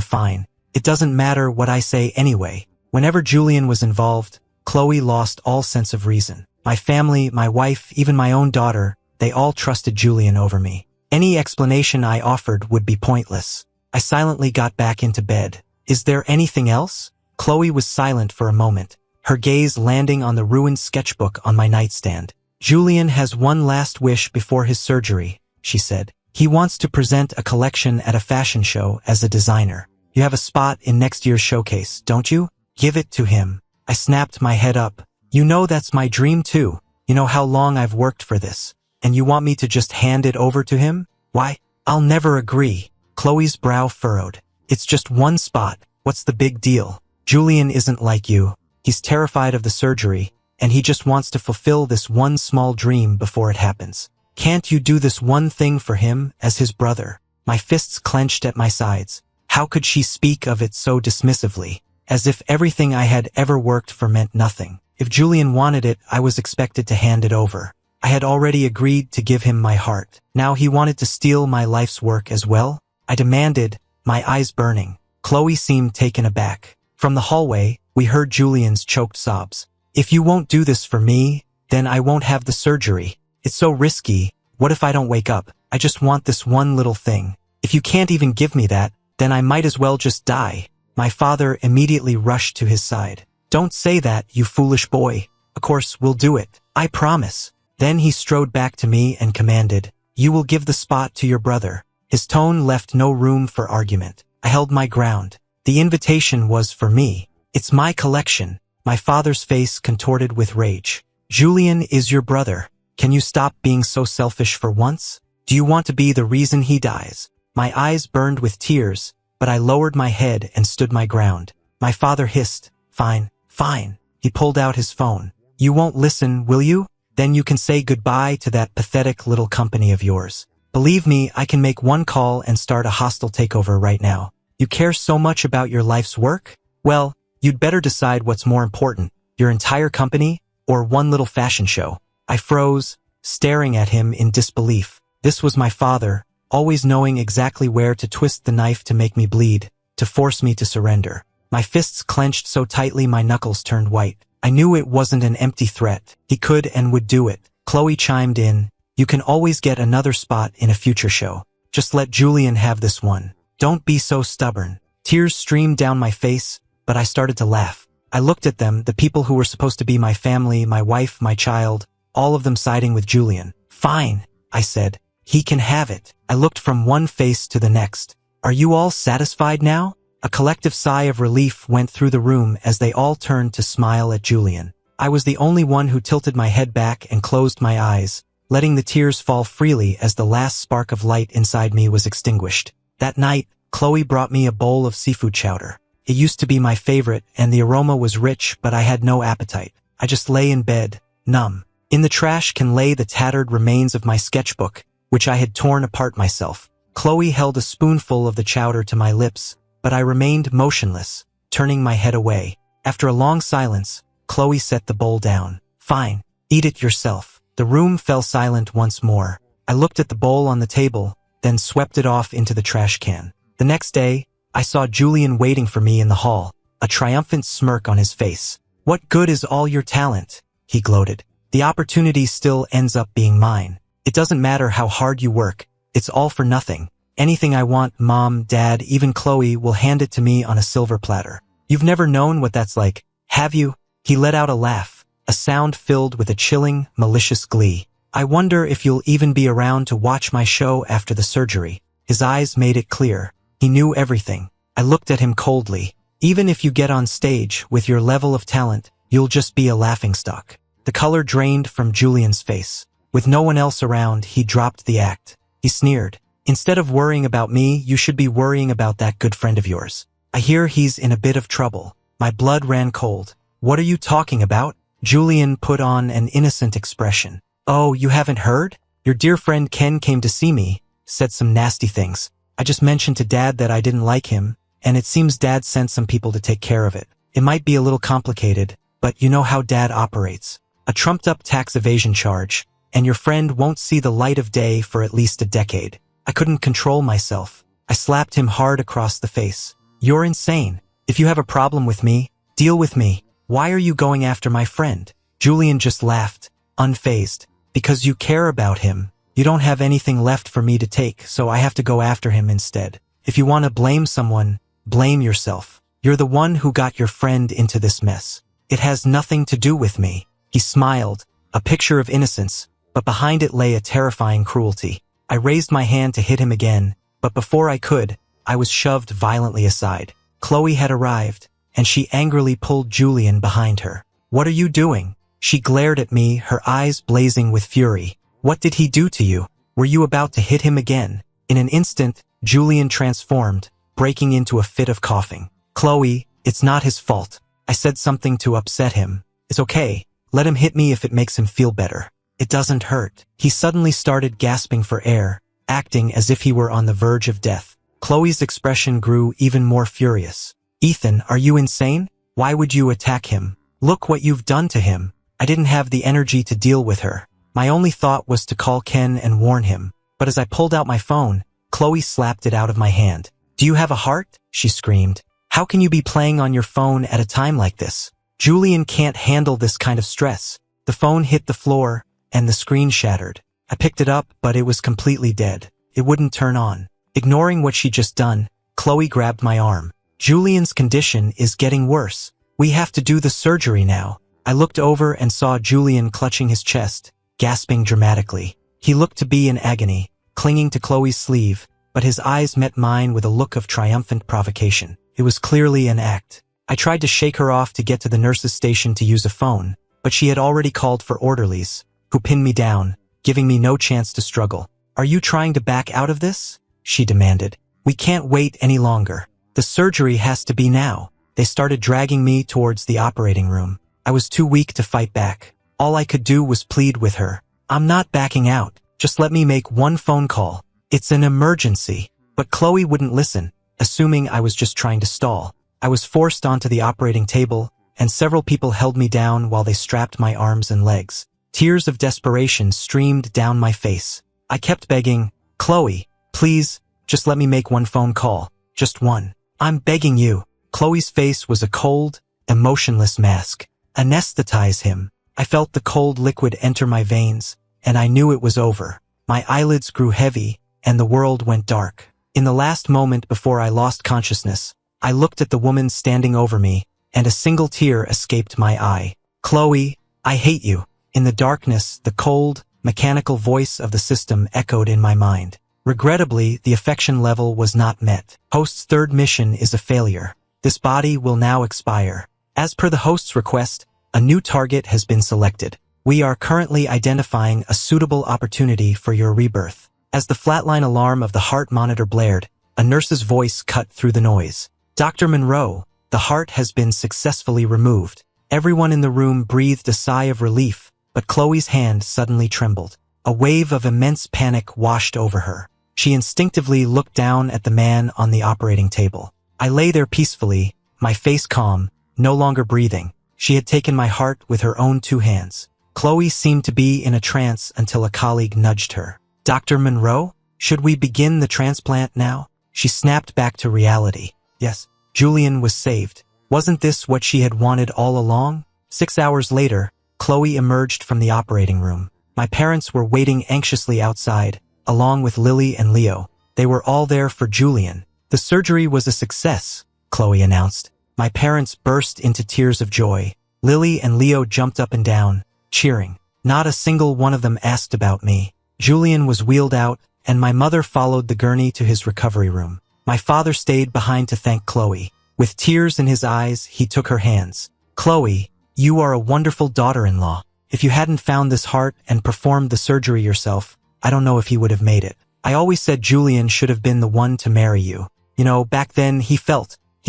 fine. It doesn't matter what I say anyway." Whenever Julian was involved, Chloe lost all sense of reason. My family, my wife, even my own daughter, they all trusted Julian over me. Any explanation I offered would be pointless. I silently got back into bed. "Is there anything else?" Chloe was silent for a moment, her gaze landing on the ruined sketchbook on my nightstand. "Julian has one last wish before his surgery," she said. "He wants to present a collection at a fashion show as a designer. You have a spot in next year's showcase, don't you? Give it to him." I snapped my head up. "You know that's my dream too. You know how long I've worked for this. And you want me to just hand it over to him? Why, I'll never agree." Chloe's brow furrowed. "It's just one spot. What's the big deal? Julian isn't like you. He's terrified of the surgery, and he just wants to fulfill this one small dream before it happens. Can't you do this one thing for him as his brother?" My fists clenched at my sides. How could she speak of it so dismissively, as if everything I had ever worked for meant nothing? If Julian wanted it, I was expected to hand it over. I had already agreed to give him my heart. Now he wanted to steal my life's work as well? I demanded, my eyes burning. Chloe seemed taken aback. From the hallway, we heard Julian's choked sobs. "If you won't do this for me, then I won't have the surgery. It's so risky. What if I don't wake up? I just want this one little thing. If you can't even give me that, then I might as well just die." My father immediately rushed to his side. "Don't say that, you foolish boy. Of course, we'll do it. I promise." Then he strode back to me and commanded, "You will give the spot to your brother." His tone left no room for argument. I held my ground. The invitation was for me. It's my collection. My father's face contorted with rage. "Julian is your brother. Can you stop being so selfish for once? Do you want to be the reason he dies?" My eyes burned with tears, but I lowered my head and stood my ground. My father hissed, "Fine, fine." He pulled out his phone. "You won't listen, will you? Then you can say goodbye to that pathetic little company of yours. Believe me, I can make one call and start a hostile takeover right now. You care so much about your life's work? Well, you'd better decide what's more important, your entire company or one little fashion show." I froze, staring at him in disbelief. This was my father, always knowing exactly where to twist the knife to make me bleed, to force me to surrender. My fists clenched so tightly my knuckles turned white. I knew it wasn't an empty threat. He could and would do it. Chloe chimed in, "You can always get another spot in a future show. Just let Julian have this one. Don't be so stubborn." Tears streamed down my face, but I started to laugh. I looked at them, the people who were supposed to be my family, my wife, my child, all of them siding with Julian. "Fine," I said. "He can have it." I looked from one face to the next. "Are you all satisfied now?" A collective sigh of relief went through the room as they all turned to smile at Julian. I was the only one who tilted my head back and closed my eyes, letting the tears fall freely as the last spark of light inside me was extinguished. That night, Chloe brought me a bowl of seafood chowder. It used to be my favorite, and the aroma was rich, but I had no appetite. I just lay in bed, numb. In the trash can lay the tattered remains of my sketchbook, which I had torn apart myself. Chloe held a spoonful of the chowder to my lips, but I remained motionless, turning my head away. After a long silence, Chloe set the bowl down. "Fine, eat it yourself." The room fell silent once more. I looked at the bowl on the table, then swept it off into the trash can. The next day, I saw Julian waiting for me in the hall, a triumphant smirk on his face. "What good is all your talent?" he gloated. "The opportunity still ends up being mine. It doesn't matter how hard you work, it's all for nothing. Anything I want, Mom, Dad, even Chloe will hand it to me on a silver platter. You've never known what that's like, have you?" He let out a laugh, a sound filled with a chilling, malicious glee. "I wonder if you'll even be around to watch my show after the surgery." His eyes made it clear. He knew everything. I looked at him coldly. "Even if you get on stage with your level of talent, you'll just be a laughingstock." The color drained from Julian's face. With no one else around, he dropped the act. He sneered. "Instead of worrying about me, you should be worrying about that good friend of yours. I hear he's in a bit of trouble." My blood ran cold. "What are you talking about?" Julian put on an innocent expression. "Oh, you haven't heard? Your dear friend Ken came to see me, said some nasty things. I just mentioned to Dad that I didn't like him, and it seems Dad sent some people to take care of it. It might be a little complicated, but you know how Dad operates. A trumped-up tax evasion charge, and your friend won't see the light of day for at least a decade." I couldn't control myself. I slapped him hard across the face. "You're insane. If you have a problem with me, deal with me. Why are you going after my friend?" Julian just laughed, unfazed. "Because you care about him. You don't have anything left for me to take, so I have to go after him instead. If you want to blame someone, blame yourself. You're the one who got your friend into this mess. It has nothing to do with me." He smiled, a picture of innocence, but behind it lay a terrifying cruelty. I raised my hand to hit him again, but before I could, I was shoved violently aside. Chloe had arrived, and she angrily pulled Julian behind her. "What are you doing?" She glared at me, her eyes blazing with fury. "What did he do to you? Were you about to hit him again?" In an instant, Julian transformed, breaking into a fit of coughing. "Chloe, it's not his fault. I said something to upset him. It's okay. Let him hit me if it makes him feel better. It doesn't hurt." He suddenly started gasping for air, acting as if he were on the verge of death. Chloe's expression grew even more furious. "Ethan, are you insane? Why would you attack him? Look what you've done to him." I didn't have the energy to deal with her. My only thought was to call Ken and warn him, but as I pulled out my phone, Chloe slapped it out of my hand. "Do you have a heart?" she screamed. "How can you be playing on your phone at a time like this? Julian can't handle this kind of stress." The phone hit the floor, and the screen shattered. I picked it up, but it was completely dead. It wouldn't turn on. Ignoring what she'd just done, Chloe grabbed my arm. "Julian's condition is getting worse. We have to do the surgery now." I looked over and saw Julian clutching his chest, gasping dramatically. He looked to be in agony, clinging to Chloe's sleeve, but his eyes met mine with a look of triumphant provocation. It was clearly an act. I tried to shake her off to get to the nurse's station to use a phone, but she had already called for orderlies, who pinned me down, giving me no chance to struggle. "Are you trying to back out of this?" she demanded. "We can't wait any longer. The surgery has to be now." They started dragging me towards the operating room. I was too weak to fight back. All I could do was plead with her. "I'm not backing out. Just let me make one phone call. It's an emergency." But Chloe wouldn't listen, assuming I was just trying to stall. I was forced onto the operating table, and several people held me down while they strapped my arms and legs. Tears of desperation streamed down my face. I kept begging, "Chloe, please, just let me make one phone call. Just one. I'm begging you." Chloe's face was a cold, emotionless mask. "Anesthetize him." I felt the cold liquid enter my veins, and I knew it was over. My eyelids grew heavy, and the world went dark. In the last moment before I lost consciousness, I looked at the woman standing over me, and a single tear escaped my eye. "Chloe, I hate you." In the darkness, the cold, mechanical voice of the system echoed in my mind. Regrettably, the affection level was not met. Host's third mission is a failure. This body will now expire. As per the host's request, a new target has been selected. We are currently identifying a suitable opportunity for your rebirth. As the flatline alarm of the heart monitor blared, a nurse's voice cut through the noise. "Dr. Monroe, the heart has been successfully removed." Everyone in the room breathed a sigh of relief, but Chloe's hand suddenly trembled. A wave of immense panic washed over her. She instinctively looked down at the man on the operating table. I lay there peacefully, my face calm, no longer breathing. She had taken my heart with her own two hands. Chloe seemed to be in a trance until a colleague nudged her. "Dr. Monroe, should we begin the transplant now?" She snapped back to reality. Yes, Julian was saved. Wasn't this what she had wanted all along? 6 hours later, Chloe emerged from the operating room. My parents were waiting anxiously outside, along with Lily and Leo. They were all there for Julian. The surgery was a success, Chloe announced. My parents burst into tears of joy. Lily and Leo jumped up and down, cheering. Not a single one of them asked about me. Julian was wheeled out, and my mother followed the gurney to his recovery room. My father stayed behind to thank Chloe. With tears in his eyes, he took her hands. Chloe, you are a wonderful daughter-in-law. If you hadn't found this heart and performed the surgery yourself, I don't know if he would have made it. I always said Julian should have been the one to marry you. You know, back then he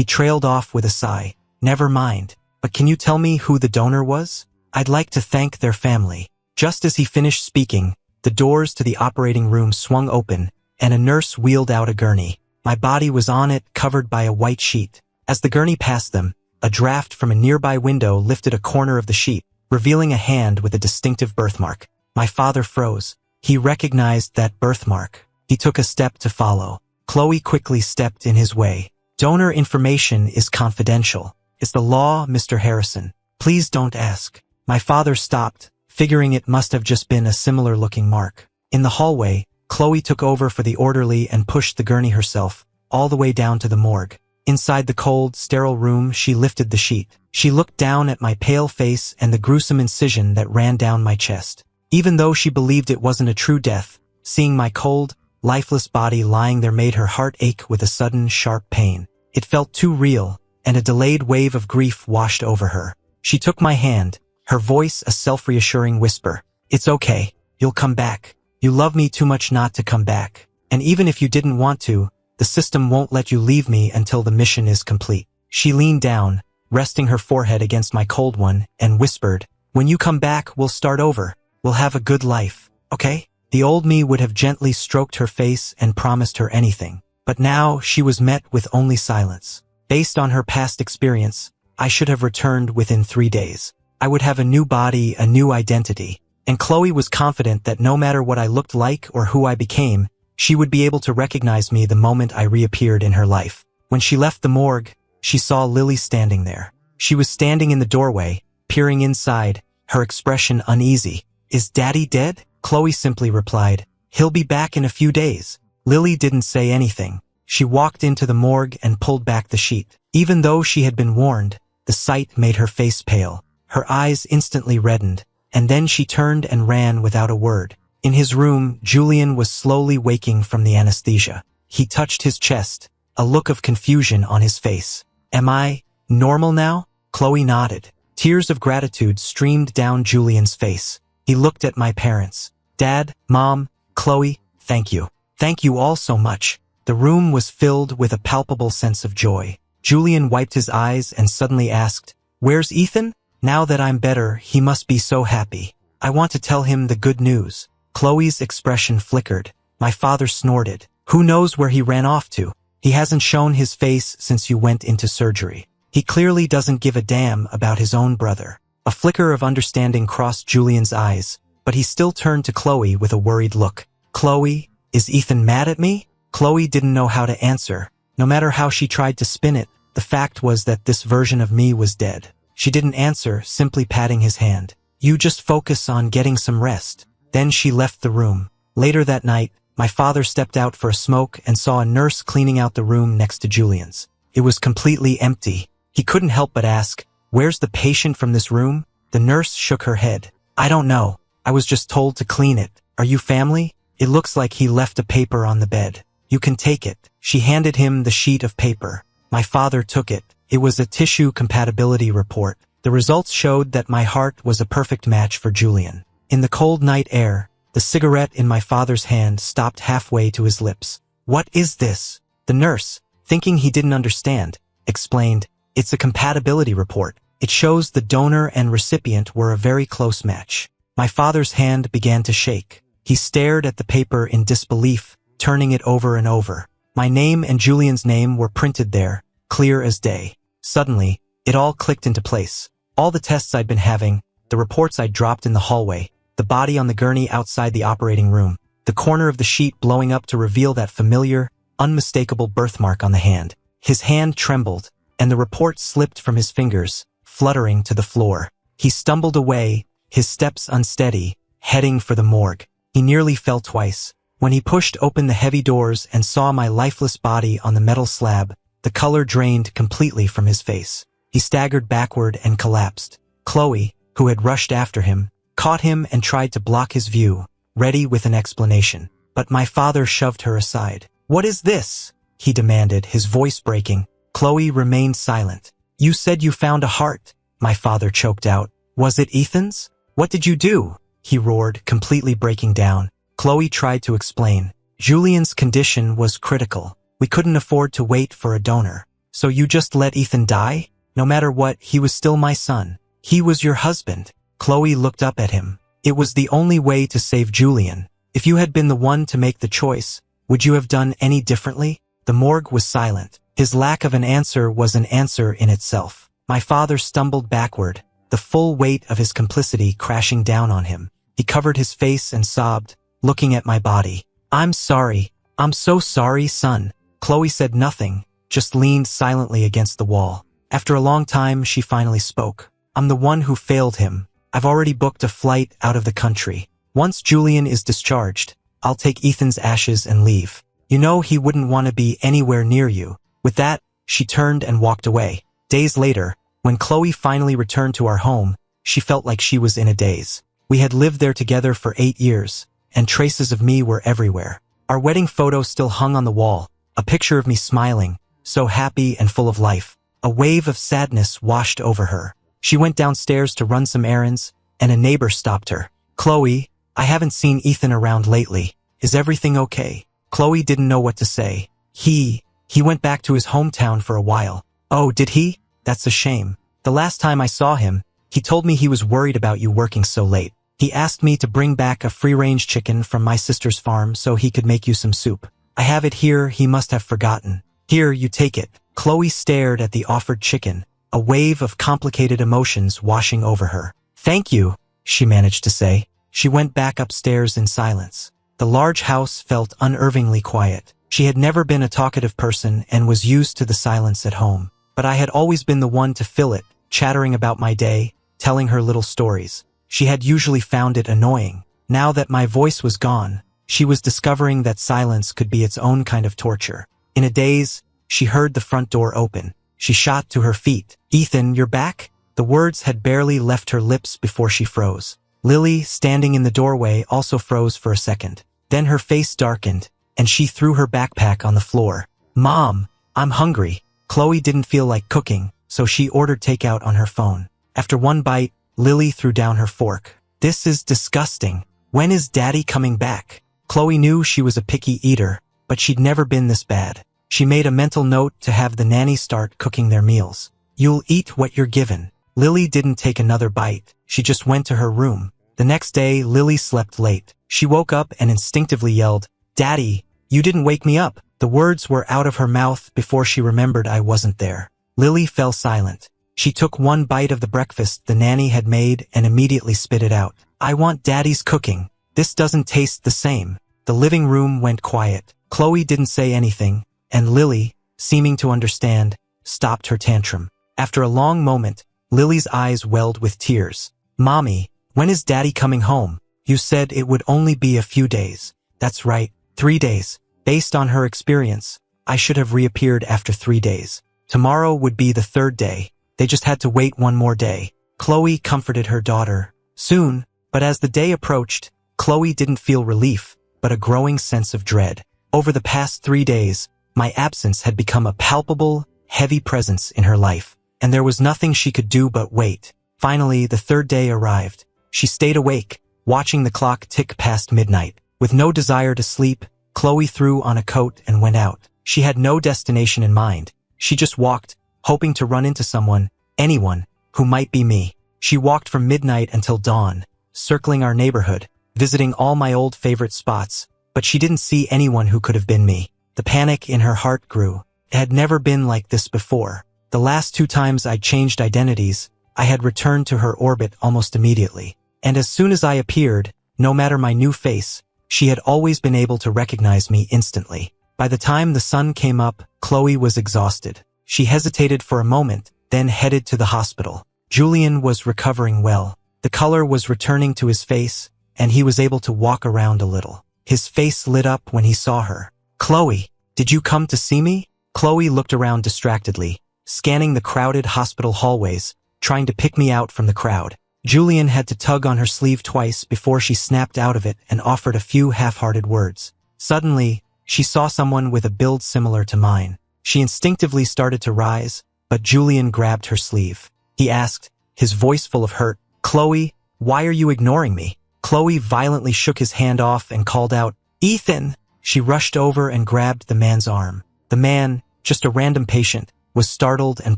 trailed off with a sigh. Never mind. But can you tell me who the donor was? I'd like to thank their family. Just as he finished speaking, the doors to the operating room swung open, and a nurse wheeled out a gurney. My body was on it, covered by a white sheet. As the gurney passed them, a draft from a nearby window lifted a corner of the sheet, revealing a hand with a distinctive birthmark. My father froze. He recognized that birthmark. He took a step to follow. Chloe quickly stepped in his way. Donor information is confidential. It's the law, Mr. Harrison. Please don't ask. My father stopped, figuring it must have just been a similar-looking mark. In the hallway, Chloe took over for the orderly and pushed the gurney herself, all the way down to the morgue. Inside the cold, sterile room, she lifted the sheet. She looked down at my pale face and the gruesome incision that ran down my chest. Even though she believed it wasn't a true death, seeing my cold, lifeless body lying there made her heart ache with a sudden, sharp pain. It felt too real, and a delayed wave of grief washed over her. She took my hand, her voice a self-reassuring whisper. It's okay. You'll come back. You love me too much not to come back. And even if you didn't want to, the system won't let you leave me until the mission is complete. She leaned down, resting her forehead against my cold one, and whispered, when you come back, we'll start over. We'll have a good life, okay? The old me would have gently stroked her face and promised her anything. But now she was met with only silence. Based on her past experience, I should have returned within 3 days. I would have a new body, a new identity. And Chloe was confident that no matter what I looked like or who I became, she would be able to recognize me the moment I reappeared in her life. When she left the morgue, she saw Lily standing there. She was standing in the doorway, peering inside, her expression uneasy. Is Daddy dead? Chloe simply replied, he'll be back in a few days. Lily didn't say anything. She walked into the morgue and pulled back the sheet. Even though she had been warned, the sight made her face pale. Her eyes instantly reddened, and then she turned and ran without a word. In his room, Julian was slowly waking from the anesthesia. He touched his chest, a look of confusion on his face. Am I normal now? Chloe nodded. Tears of gratitude streamed down Julian's face. He looked at my parents. Dad, Mom, Chloe, thank you. Thank you all so much. The room was filled with a palpable sense of joy. Julian wiped his eyes and suddenly asked, where's Ethan? Now that I'm better, he must be so happy. I want to tell him the good news. Chloe's expression flickered. My father snorted. Who knows where he ran off to? He hasn't shown his face since you went into surgery. He clearly doesn't give a damn about his own brother. A flicker of understanding crossed Julian's eyes, but he still turned to Chloe with a worried look. Chloe, is Ethan mad at me? Chloe didn't know how to answer. No matter how she tried to spin it, the fact was that this version of me was dead. She didn't answer, simply patting his hand. You just focus on getting some rest. Then she left the room. Later that night, my father stepped out for a smoke and saw a nurse cleaning out the room next to Julian's. It was completely empty. He couldn't help but ask, where's the patient from this room? The nurse shook her head. I don't know. I was just told to clean it. Are you family? It looks like he left a paper on the bed. You can take it. She handed him the sheet of paper. My father took it. It was a tissue compatibility report. The results showed that my heart was a perfect match for Julian. In the cold night air, the cigarette in my father's hand stopped halfway to his lips. What is this? The nurse, thinking he didn't understand, explained, it's a compatibility report. It shows the donor and recipient were a very close match. My father's hand began to shake. He stared at the paper in disbelief, turning it over and over. My name and Julian's name were printed there, clear as day. Suddenly, it all clicked into place. All the tests I'd been having, the reports I'd dropped in the hallway, the body on the gurney outside the operating room, the corner of the sheet blowing up to reveal that familiar, unmistakable birthmark on the hand. His hand trembled, and the report slipped from his fingers, fluttering to the floor. He stumbled away, his steps unsteady, heading for the morgue. He nearly fell twice. When he pushed open the heavy doors and saw my lifeless body on the metal slab, the color drained completely from his face. He staggered backward and collapsed. Chloe, who had rushed after him, caught him and tried to block his view, ready with an explanation. But my father shoved her aside. "What is this?" he demanded, his voice breaking. Chloe remained silent. "You said you found a heart," my father choked out. "Was it Ethan's? What did you do?" he roared, completely breaking down. Chloe tried to explain. "Julian's condition was critical. We couldn't afford to wait for a donor. So you just let Ethan die? No matter what, he was still my son. He was your husband." Chloe looked up at him. "It was the only way to save Julian. If you had been the one to make the choice, would you have done any differently?" The morgue was silent. His lack of an answer was an answer in itself. My father stumbled backward, the full weight of his complicity crashing down on him. He covered his face and sobbed, looking at my body. "I'm sorry. I'm so sorry, son." Chloe said nothing, just leaned silently against the wall. After a long time, she finally spoke. "I'm the one who failed him. I've already booked a flight out of the country. Once Julian is discharged, I'll take Ethan's ashes and leave. You know he wouldn't want to be anywhere near you." With that, she turned and walked away. Days later, when Chloe finally returned to our home, she felt like she was in a daze. We had lived there together for 8 years, and traces of me were everywhere. Our wedding photo still hung on the wall, a picture of me smiling, so happy and full of life. A wave of sadness washed over her. She went downstairs to run some errands, and a neighbor stopped her. "Chloe, I haven't seen Ethan around lately. Is everything okay?" Chloe didn't know what to say. He went back to his hometown for a while." "Oh, did he? That's a shame. The last time I saw him, he told me he was worried about you working so late. He asked me to bring back a free-range chicken from my sister's farm so he could make you some soup. I have it here, he must have forgotten. Here, you take it." Chloe stared at the offered chicken, a wave of complicated emotions washing over her. "Thank you," she managed to say. She went back upstairs in silence. The large house felt unnervingly quiet. She had never been a talkative person and was used to the silence at home. But I had always been the one to fill it, chattering about my day, telling her little stories. She had usually found it annoying. Now that my voice was gone, she was discovering that silence could be its own kind of torture. In a daze, she heard the front door open. She shot to her feet. "Ethan, you're back?" The words had barely left her lips before she froze. Lily, standing in the doorway, also froze for a second. Then her face darkened, and she threw her backpack on the floor. "Mom, I'm hungry." Chloe didn't feel like cooking, so she ordered takeout on her phone. After one bite, Lily threw down her fork. "This is disgusting. When is Daddy coming back?" Chloe knew she was a picky eater, but she'd never been this bad. She made a mental note to have the nanny start cooking their meals. "You'll eat what you're given." Lily didn't take another bite. She just went to her room. The next day, Lily slept late. She woke up and instinctively yelled, "Daddy, you didn't wake me up." The words were out of her mouth before she remembered I wasn't there. Lily fell silent. She took one bite of the breakfast the nanny had made and immediately spit it out. "I want Daddy's cooking. This doesn't taste the same." The living room went quiet. Chloe didn't say anything, and Lily, seeming to understand, stopped her tantrum. After a long moment, Lily's eyes welled with tears. "Mommy, when is Daddy coming home? You said it would only be a few days." "That's right, 3 days. Based on her experience, I should have reappeared after 3 days. Tomorrow would be the 3rd day. They just had to wait one more day." Chloe comforted her daughter. Soon, but as the day approached, Chloe didn't feel relief, but a growing sense of dread. Over the past 3 days, my absence had become a palpable, heavy presence in her life, and there was nothing she could do but wait. Finally, the 3rd day arrived. She stayed awake, watching the clock tick past midnight. With no desire to sleep, Chloe threw on a coat and went out. She had no destination in mind. She just walked, hoping to run into someone, anyone, who might be me. She walked from midnight until dawn, circling our neighborhood, visiting all my old favorite spots, but she didn't see anyone who could have been me. The panic in her heart grew. It had never been like this before. The last 2 times I changed identities, I had returned to her orbit almost immediately. And as soon as I appeared, no matter my new face, she had always been able to recognize me instantly. By the time the sun came up, Chloe was exhausted. She hesitated for a moment, then headed to the hospital. Julian was recovering well. The color was returning to his face, and he was able to walk around a little. His face lit up when he saw her. "Chloe, did you come to see me?" Chloe looked around distractedly, scanning the crowded hospital hallways, trying to pick me out from the crowd. Julian had to tug on her sleeve twice before she snapped out of it and offered a few half-hearted words. Suddenly, she saw someone with a build similar to mine. She instinctively started to rise, but Julian grabbed her sleeve. He asked, his voice full of hurt, "Chloe, why are you ignoring me?" Chloe violently shook his hand off and called out, "Ethan!" She rushed over and grabbed the man's arm. The man, just a random patient, was startled and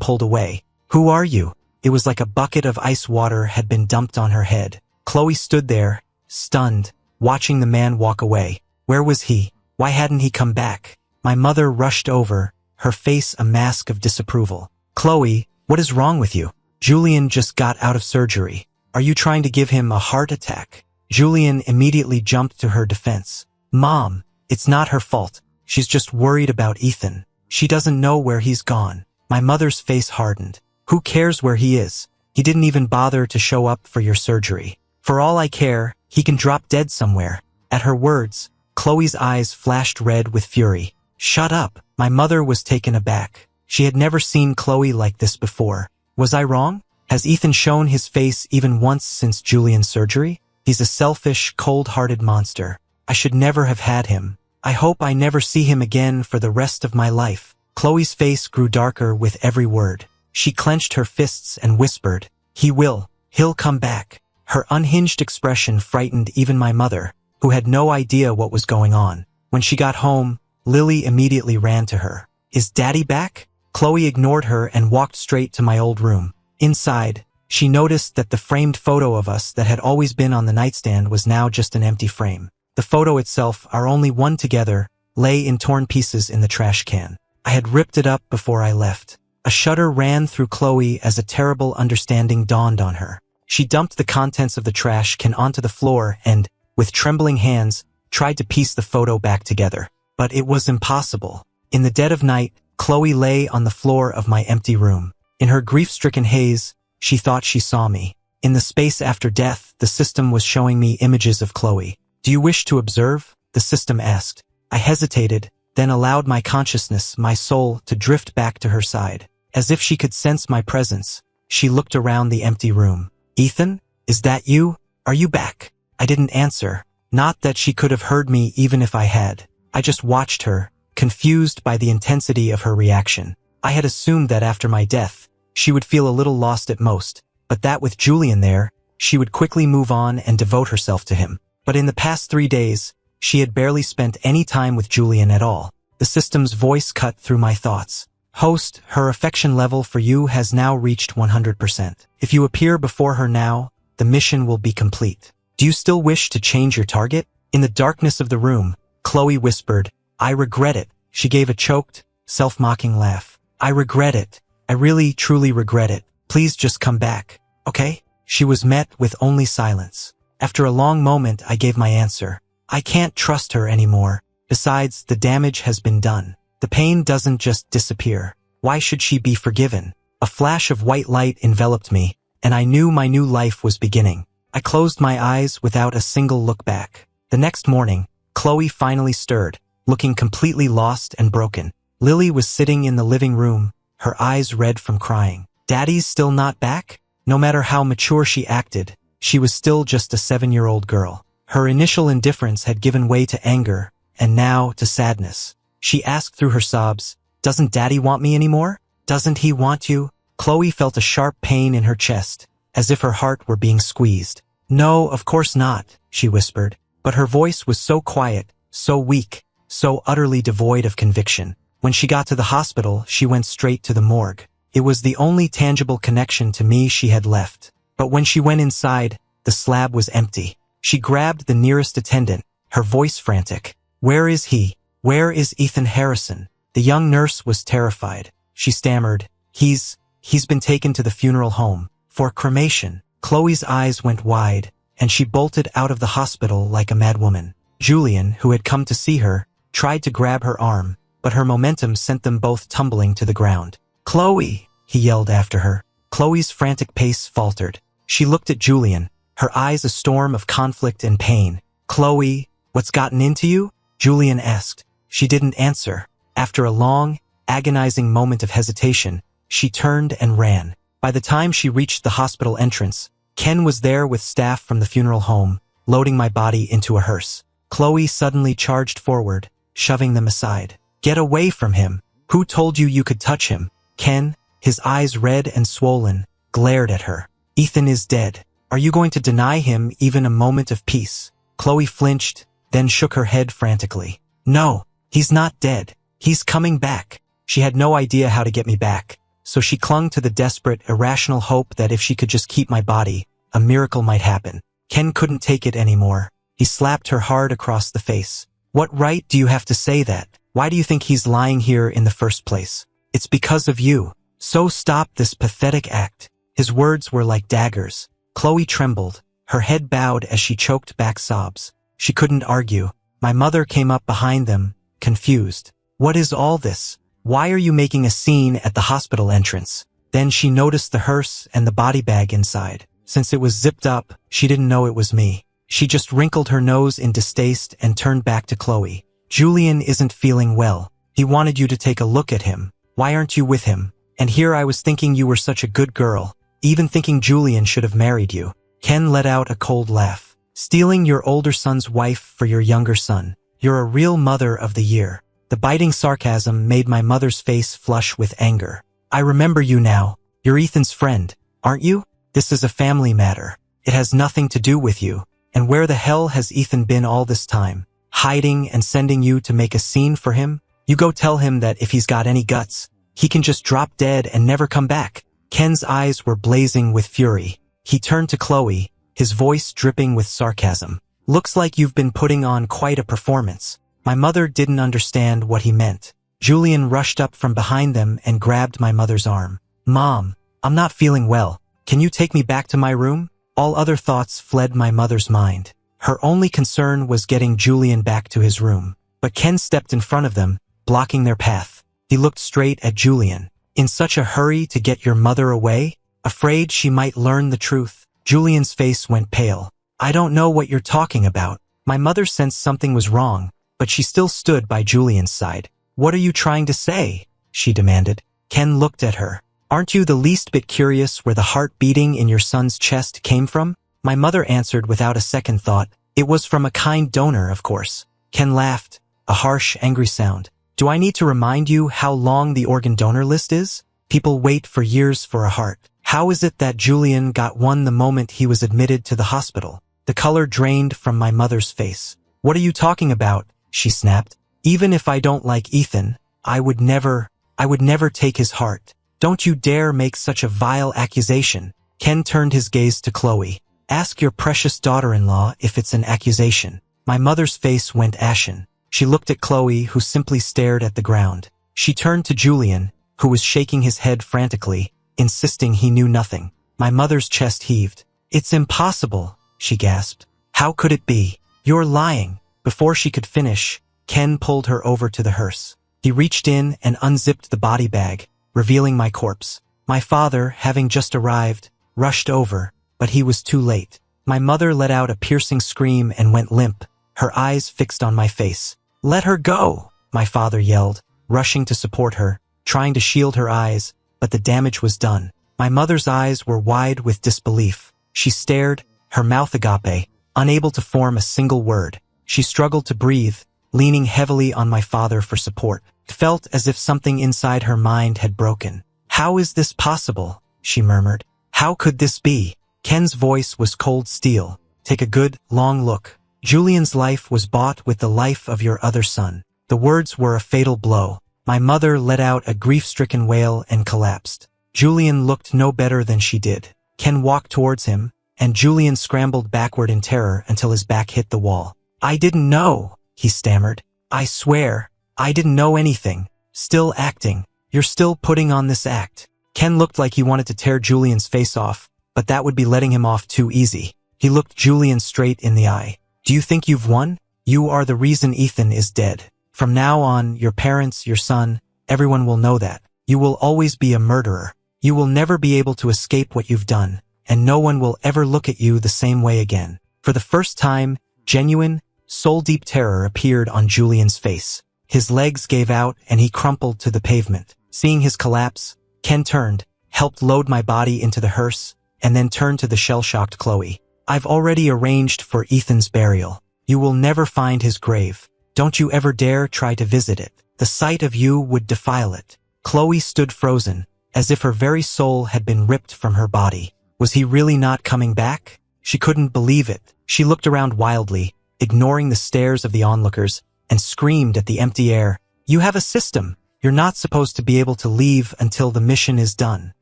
pulled away. "Who are you?" It was like a bucket of ice water had been dumped on her head. Chloe stood there, stunned, watching the man walk away. Where was he? Why hadn't he come back? My mother rushed over, her face a mask of disapproval. "Chloe, what is wrong with you? Julian just got out of surgery. Are you trying to give him a heart attack?" Julian immediately jumped to her defense. "Mom, it's not her fault. She's just worried about Ethan. She doesn't know where he's gone." My mother's face hardened. "Who cares where he is? He didn't even bother to show up for your surgery. For all I care, he can drop dead somewhere." At her words, Chloe's eyes flashed red with fury. "Shut up." My mother was taken aback. She had never seen Chloe like this before. Was I wrong? Has Ethan shown his face even once since Julian's surgery? He's a selfish, cold-hearted monster. I should never have had him. I hope I never see him again for the rest of my life. Chloe's face grew darker with every word. She clenched her fists and whispered, He'll come back." Her unhinged expression frightened even my mother, who had no idea what was going on. When she got home, Lily immediately ran to her. "Is Daddy back?" Chloe ignored her and walked straight to my old room. Inside, she noticed that the framed photo of us that had always been on the nightstand was now just an empty frame. The photo itself, our only one together, lay in torn pieces in the trash can. I had ripped it up before I left. A shudder ran through Chloe as a terrible understanding dawned on her. She dumped the contents of the trash can onto the floor and, with trembling hands, tried to piece the photo back together. But it was impossible. In the dead of night, Chloe lay on the floor of my empty room. In her grief-stricken haze, she thought she saw me. In the space after death, the system was showing me images of Chloe. "Do you wish to observe?" the system asked. I hesitated, then allowed my consciousness, my soul, to drift back to her side. As if she could sense my presence, she looked around the empty room. "Ethan, is that you? Are you back?" I didn't answer. Not that she could have heard me even if I had. I just watched her, confused by the intensity of her reaction. I had assumed that after my death, she would feel a little lost at most, but that with Julian there, she would quickly move on and devote herself to him. But in the past 3 days, she had barely spent any time with Julian at all. The system's voice cut through my thoughts. "Host, her affection level for you has now reached 100%. If you appear before her now, the mission will be complete. Do you still wish to change your target?" In the darkness of the room, Chloe whispered, "I regret it." She gave a choked, self-mocking laugh. "I regret it. I really, truly regret it. Please just come back, okay?" She was met with only silence. After a long moment, I gave my answer. "I can't trust her anymore. Besides, the damage has been done. The pain doesn't just disappear. Why should she be forgiven?" A flash of white light enveloped me, and I knew my new life was beginning. I closed my eyes without a single look back. The next morning, Chloe finally stirred, looking completely lost and broken. Lily was sitting in the living room, her eyes red from crying. "Daddy's still not back?" No matter how mature she acted, she was still just a 7-year-old girl. Her initial indifference had given way to anger, and now to sadness. She asked through her sobs, "Doesn't Daddy want me anymore? Doesn't he want you?" Chloe felt a sharp pain in her chest, as if her heart were being squeezed. "No, of course not," she whispered. But her voice was so quiet, so weak, so utterly devoid of conviction. When she got to the hospital, she went straight to the morgue. It was the only tangible connection to me she had left. But when she went inside, the slab was empty. She grabbed the nearest attendant, her voice frantic. "Where is he? Where is Ethan Harrison?" The young nurse was terrified. She stammered, He's been taken to the funeral home for cremation." Chloe's eyes went wide, and she bolted out of the hospital like a madwoman. Julian, who had come to see her, tried to grab her arm, but her momentum sent them both tumbling to the ground. "Chloe!" he yelled after her. Chloe's frantic pace faltered. She looked at Julian, her eyes a storm of conflict and pain. "Chloe, what's gotten into you?" Julian asked. She didn't answer. After a long, agonizing moment of hesitation, she turned and ran. By the time she reached the hospital entrance, Ken was there with staff from the funeral home, loading my body into a hearse. Chloe suddenly charged forward, shoving them aside. "Get away from him! Who told you you could touch him?" Ken, his eyes red and swollen, glared at her. "Ethan is dead. Are you going to deny him even a moment of peace?" Chloe flinched, then shook her head frantically. "No, he's not dead. He's coming back." She had no idea how to get me back, so she clung to the desperate, irrational hope that if she could just keep my body, a miracle might happen. Ken couldn't take it anymore. He slapped her hard across the face. "What right do you have to say that? Why do you think he's lying here in the first place? It's because of you. So stop this pathetic act." His words were like daggers. Chloe trembled, her head bowed as she choked back sobs. She couldn't argue. My mother came up behind them, confused. "What is all this? Why are you making a scene at the hospital entrance?" Then she noticed the hearse and the body bag inside. Since it was zipped up, she didn't know it was me. She just wrinkled her nose in distaste and turned back to Chloe. "Julian isn't feeling well. He wanted you to take a look at him. Why aren't you with him? And here I was thinking you were such a good girl, even thinking Julian should have married you." Ken let out a cold laugh. "Stealing your older son's wife for your younger son. You're a real mother of the year." The biting sarcasm made my mother's face flush with anger. "I remember you now. You're Ethan's friend, aren't you? This is a family matter. It has nothing to do with you. And where the hell has Ethan been all this time? Hiding and sending you to make a scene for him? You go tell him that if he's got any guts, he can just drop dead and never come back." Ken's eyes were blazing with fury. He turned to Chloe, his voice dripping with sarcasm. "Looks like you've been putting on quite a performance." My mother didn't understand what he meant. Julian rushed up from behind them and grabbed my mother's arm. "Mom, I'm not feeling well. Can you take me back to my room?" All other thoughts fled my mother's mind. Her only concern was getting Julian back to his room. But Ken stepped in front of them, blocking their path. He looked straight at Julian. "In such a hurry to get your mother away? Afraid she might learn the truth?" Julian's face went pale. "I don't know what you're talking about." My mother sensed something was wrong, but she still stood by Julian's side. "What are you trying to say?" she demanded. Ken looked at her. "Aren't you the least bit curious where the heart beating in your son's chest came from?" My mother answered without a second thought. "It was from a kind donor, of course." Ken laughed, a harsh, angry sound. "Do I need to remind you how long the organ donor list is? People wait for years for a heart. How is it that Julian got one the moment he was admitted to the hospital?" The color drained from my mother's face. "What are you talking about?" she snapped. "Even if I don't like Ethan, I would never take his heart. Don't you dare make such a vile accusation." Ken turned his gaze to Chloe. "Ask your precious daughter-in-law if it's an accusation." My mother's face went ashen. She looked at Chloe, who simply stared at the ground. She turned to Julian, who was shaking his head frantically, insisting he knew nothing. My mother's chest heaved. "It's impossible," she gasped. "How could it be? You're lying." Before she could finish, Ken pulled her over to the hearse. He reached in and unzipped the body bag, revealing my corpse. My father, having just arrived, rushed over, but he was too late. My mother let out a piercing scream and went limp, her eyes fixed on my face. "Let her go!" my father yelled, rushing to support her, trying to shield her eyes, but the damage was done. My mother's eyes were wide with disbelief. She stared, her mouth agape, unable to form a single word. She struggled to breathe, leaning heavily on my father for support. It felt as if something inside her mind had broken. "How is this possible?" she murmured. "How could this be?" Ken's voice was cold steel. "Take a good, long look. Julian's life was bought with the life of your other son." The words were a fatal blow. My mother let out a grief-stricken wail and collapsed. Julian looked no better than she did. Ken walked towards him, and Julian scrambled backward in terror until his back hit the wall. "I didn't know," he stammered. "I swear, I didn't know anything." "Still acting. You're still putting on this act." Ken looked like he wanted to tear Julian's face off, but that would be letting him off too easy. He looked Julian straight in the eye. "Do you think you've won? You are the reason Ethan is dead." From now on, your parents, your son, everyone will know that. You will always be a murderer. You will never be able to escape what you've done, and no one will ever look at you the same way again." For the first time, genuine, soul-deep terror appeared on Julian's face. His legs gave out and he crumpled to the pavement. Seeing his collapse, Ken turned, helped load my body into the hearse, and then turned to the shell-shocked Chloe. "I've already arranged for Ethan's burial. You will never find his grave. Don't you ever dare try to visit it. The sight of you would defile it." Chloe stood frozen, as if her very soul had been ripped from her body. Was he really not coming back? She couldn't believe it. She looked around wildly, ignoring the stares of the onlookers, and screamed at the empty air, "You have a system. You're not supposed to be able to leave until the mission is done."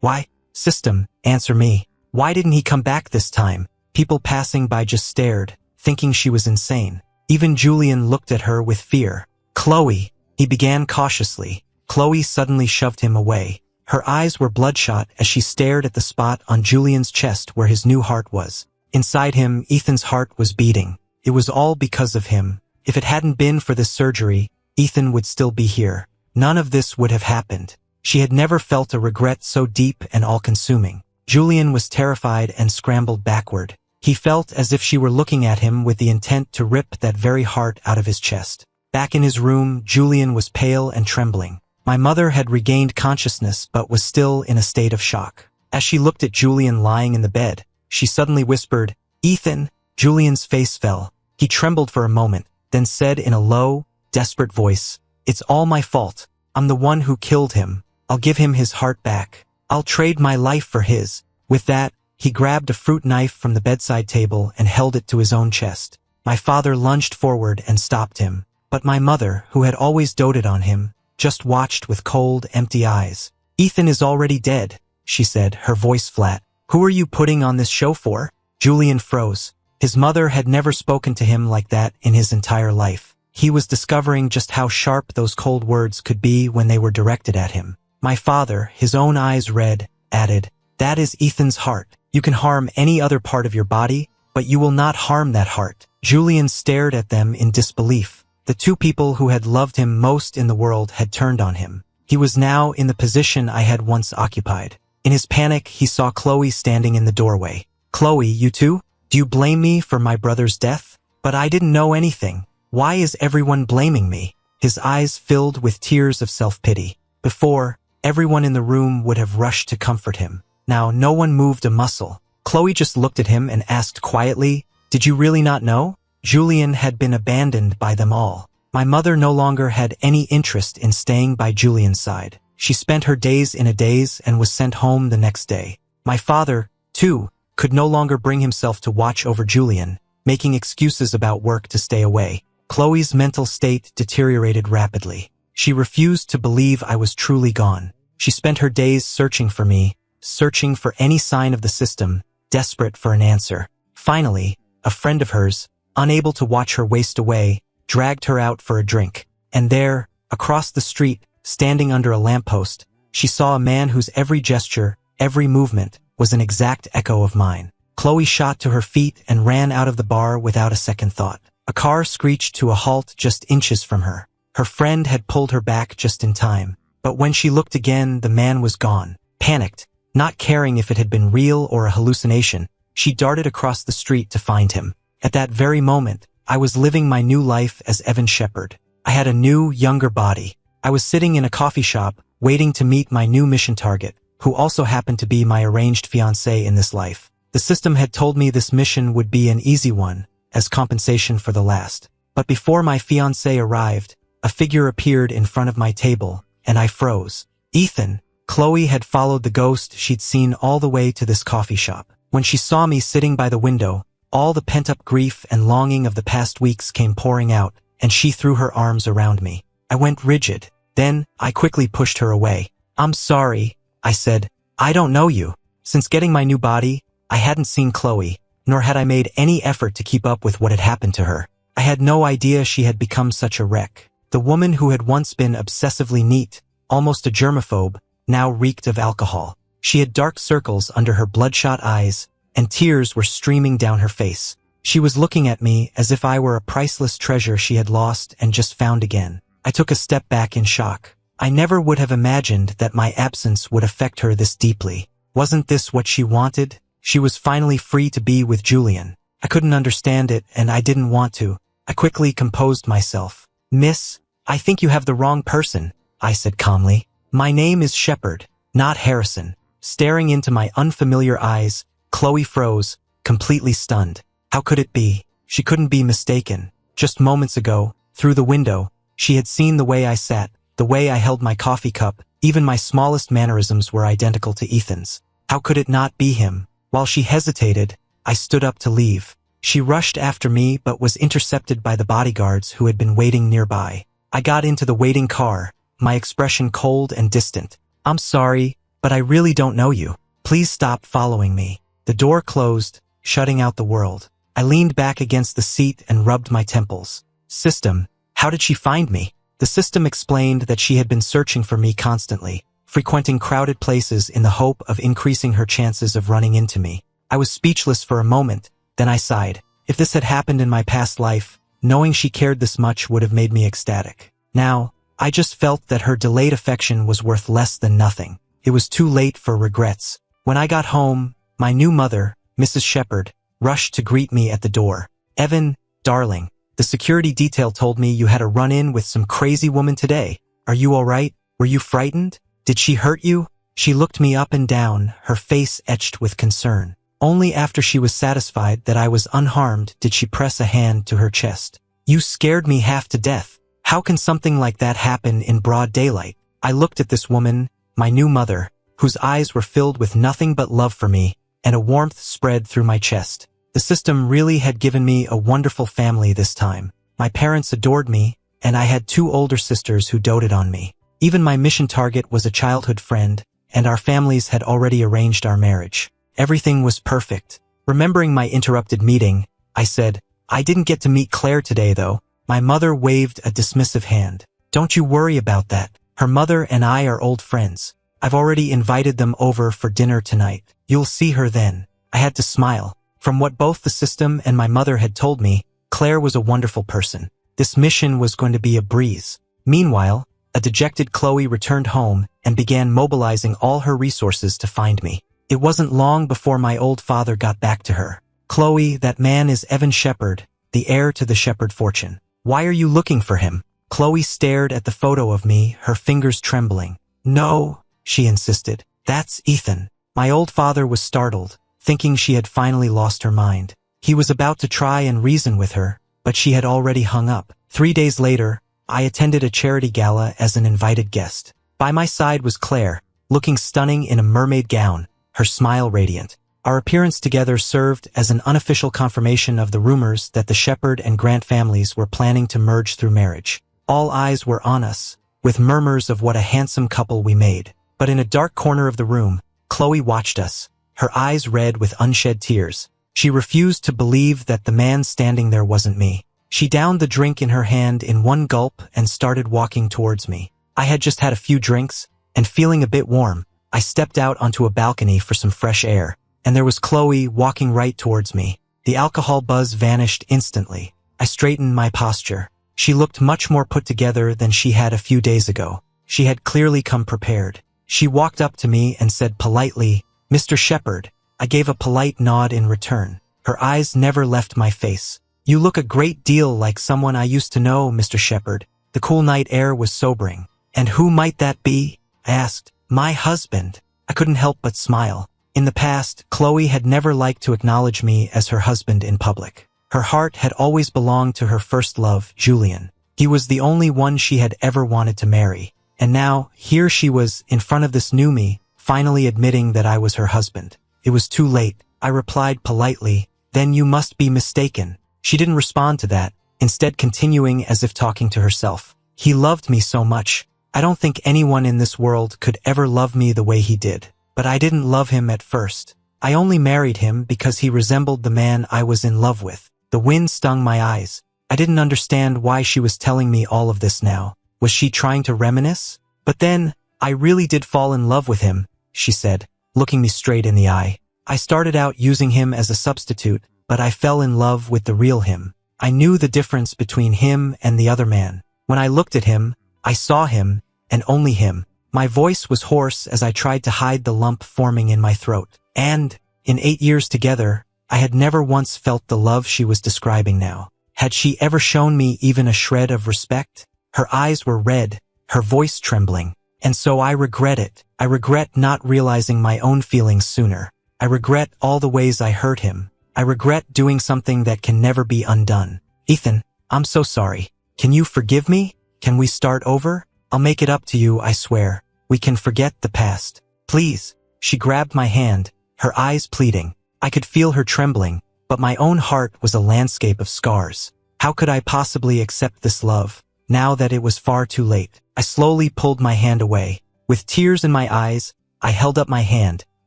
"Why? System, answer me. Why didn't he come back this time?" People passing by just stared, thinking she was insane. Even Julian looked at her with fear. "Chloe," he began cautiously. Chloe suddenly shoved him away. Her eyes were bloodshot as she stared at the spot on Julian's chest where his new heart was. Inside him, Ethan's heart was beating. It was all because of him. If it hadn't been for this surgery, Ethan would still be here. None of this would have happened. She had never felt a regret so deep and all-consuming. Julian was terrified and scrambled backward. He felt as if she were looking at him with the intent to rip that very heart out of his chest. Back in his room, Julian was pale and trembling. My mother had regained consciousness but was still in a state of shock. As she looked at Julian lying in the bed, she suddenly whispered, "Ethan." Julian's face fell. He trembled for a moment, then said in a low, desperate voice, "It's all my fault. I'm the one who killed him. I'll give him his heart back. I'll trade my life for his." With that, he grabbed a fruit knife from the bedside table and held it to his own chest. My father lunged forward and stopped him. But my mother, who had always doted on him, just watched with cold, empty eyes. "Ethan is already dead," she said, her voice flat. "Who are you putting on this show for?" Julian froze. His mother had never spoken to him like that in his entire life. He was discovering just how sharp those cold words could be when they were directed at him. My father, his own eyes red, added, "That is Ethan's heart. You can harm any other part of your body, but you will not harm that heart." Julian stared at them in disbelief. The two people who had loved him most in the world had turned on him. He was now in the position I had once occupied. In his panic, he saw Chloe standing in the doorway. "Chloe, you too? Do you blame me for my brother's death? But I didn't know anything. Why is everyone blaming me?" His eyes filled with tears of self-pity. Before, everyone in the room would have rushed to comfort him. Now, no one moved a muscle. Chloe just looked at him and asked quietly, "Did you really not know?" Julian had been abandoned by them all. My mother no longer had any interest in staying by Julian's side. She spent her days in a daze and was sent home the next day. My father, too, could no longer bring himself to watch over Julian, making excuses about work to stay away. Chloe's mental state deteriorated rapidly. She refused to believe I was truly gone. She spent her days searching for me, searching for any sign of the system, desperate for an answer. Finally, a friend of hers, unable to watch her waste away, dragged her out for a drink. And there, across the street, standing under a lamppost, she saw a man whose every gesture, every movement, was an exact echo of mine. Chloe shot to her feet and ran out of the bar without a second thought. A car screeched to a halt just inches from her. Her friend had pulled her back just in time. But when she looked again, the man was gone. Panicked, not caring if it had been real or a hallucination, she darted across the street to find him. At that very moment, I was living my new life as Evan Shepherd. I had a new, younger body. I was sitting in a coffee shop, waiting to meet my new mission target, who also happened to be my arranged fiancé in this life. The system had told me this mission would be an easy one, as compensation for the last. But before my fiancé arrived, a figure appeared in front of my table, and I froze. Ethan. Chloe had followed the ghost she'd seen all the way to this coffee shop. When she saw me sitting by the window, all the pent-up grief and longing of the past weeks came pouring out, and she threw her arms around me. I went rigid. Then, I quickly pushed her away. "I'm sorry," I said. "I don't know you." Since getting my new body, I hadn't seen Chloe, nor had I made any effort to keep up with what had happened to her. I had no idea she had become such a wreck. The woman who had once been obsessively neat, almost a germaphobe, now reeked of alcohol. She had dark circles under her bloodshot eyes, and tears were streaming down her face. She was looking at me as if I were a priceless treasure she had lost and just found again. I took a step back in shock. I never would have imagined that my absence would affect her this deeply. Wasn't this what she wanted? She was finally free to be with Julian. I couldn't understand it, and I didn't want to. I quickly composed myself. "Miss, I think you have the wrong person," I said calmly. "My name is Shepard, not Harrison." Staring into my unfamiliar eyes, Chloe froze, completely stunned. How could it be? She couldn't be mistaken. Just moments ago, through the window, she had seen the way I sat, the way I held my coffee cup. Even my smallest mannerisms were identical to Ethan's. How could it not be him? While she hesitated, I stood up to leave. She rushed after me but was intercepted by the bodyguards who had been waiting nearby. I got into the waiting car, my expression cold and distant. "I'm sorry, but I really don't know you. Please stop following me." The door closed, shutting out the world. I leaned back against the seat and rubbed my temples. System, how did she find me? The system explained that she had been searching for me constantly, frequenting crowded places in the hope of increasing her chances of running into me. I was speechless for a moment, then I sighed. If this had happened in my past life, knowing she cared this much would have made me ecstatic. Now, I just felt that her delayed affection was worth less than nothing. It was too late for regrets. When I got home, my new mother, Mrs. Shepard, rushed to greet me at the door. "Evan, darling, the security detail told me you had a run-in with some crazy woman today. Are you all right? Were you frightened? Did she hurt you?" She looked me up and down, her face etched with concern. Only after she was satisfied that I was unharmed did she press a hand to her chest. "You scared me half to death. How can something like that happen in broad daylight?" I looked at this woman, my new mother, whose eyes were filled with nothing but love for me, and a warmth spread through my chest. The system really had given me a wonderful family this time. My parents adored me, and I had two older sisters who doted on me. Even my mission target was a childhood friend, and our families had already arranged our marriage. Everything was perfect. Remembering my interrupted meeting, I said, "I didn't get to meet Claire today, though." My mother waved a dismissive hand. "Don't you worry about that. Her mother and I are old friends. I've already invited them over for dinner tonight. You'll see her then." I had to smile. From what both the system and my mother had told me, Claire was a wonderful person. This mission was going to be a breeze. Meanwhile, a dejected Chloe returned home and began mobilizing all her resources to find me. It wasn't long before my old father got back to her. "Chloe, that man is Evan Shepard, the heir to the Shepard fortune. Why are you looking for him?" Chloe stared at the photo of me, her fingers trembling. "No," she insisted. "That's Ethan." My old father was startled, thinking she had finally lost her mind. He was about to try and reason with her, but she had already hung up. 3 days later, I attended a charity gala as an invited guest. By my side was Claire, looking stunning in a mermaid gown, her smile radiant. Our appearance together served as an unofficial confirmation of the rumors that the Shepard and Grant families were planning to merge through marriage. All eyes were on us, with murmurs of what a handsome couple we made. But in a dark corner of the room, Chloe watched us, her eyes red with unshed tears. She refused to believe that the man standing there wasn't me. She downed the drink in her hand in one gulp and started walking towards me. I had just had a few drinks, and feeling a bit warm, I stepped out onto a balcony for some fresh air, and there was Chloe walking right towards me. The alcohol buzz vanished instantly. I straightened my posture. She looked much more put together than she had a few days ago. She had clearly come prepared. She walked up to me and said politely, "Mr. Shepard." I gave a polite nod in return. Her eyes never left my face. "You look a great deal like someone I used to know, Mr. Shepard." The cool night air was sobering. "And who might that be?" I asked. "My husband." I couldn't help but smile. In the past, Chloe had never liked to acknowledge me as her husband in public. Her heart had always belonged to her first love, Julian. He was the only one she had ever wanted to marry. And now, here she was, in front of this new me, finally admitting that I was her husband. It was too late. I replied politely, "Then you must be mistaken." She didn't respond to that, instead continuing as if talking to herself. "He loved me so much. I don't think anyone in this world could ever love me the way he did. But I didn't love him at first. I only married him because he resembled the man I was in love with." The wind stung my eyes. I didn't understand why she was telling me all of this now. Was she trying to reminisce? "But then, I really did fall in love with him," she said, looking me straight in the eye. "I started out using him as a substitute, but I fell in love with the real him. I knew the difference between him and the other man. When I looked at him, I saw him, and only him. My voice was hoarse as I tried to hide the lump forming in my throat. And, in 8 years together, I had never once felt the love she was describing now. Had she ever shown me even a shred of respect? Her eyes were red, her voice trembling. And so I regret it. I regret not realizing my own feelings sooner. I regret all the ways I hurt him. I regret doing something that can never be undone. Ethan, I'm so sorry. Can you forgive me? Can we start over? I'll make it up to you, I swear. We can forget the past. Please. She grabbed my hand, her eyes pleading. I could feel her trembling, but my own heart was a landscape of scars. How could I possibly accept this love, now that it was far too late? I slowly pulled my hand away. With tears in my eyes, I held up my hand,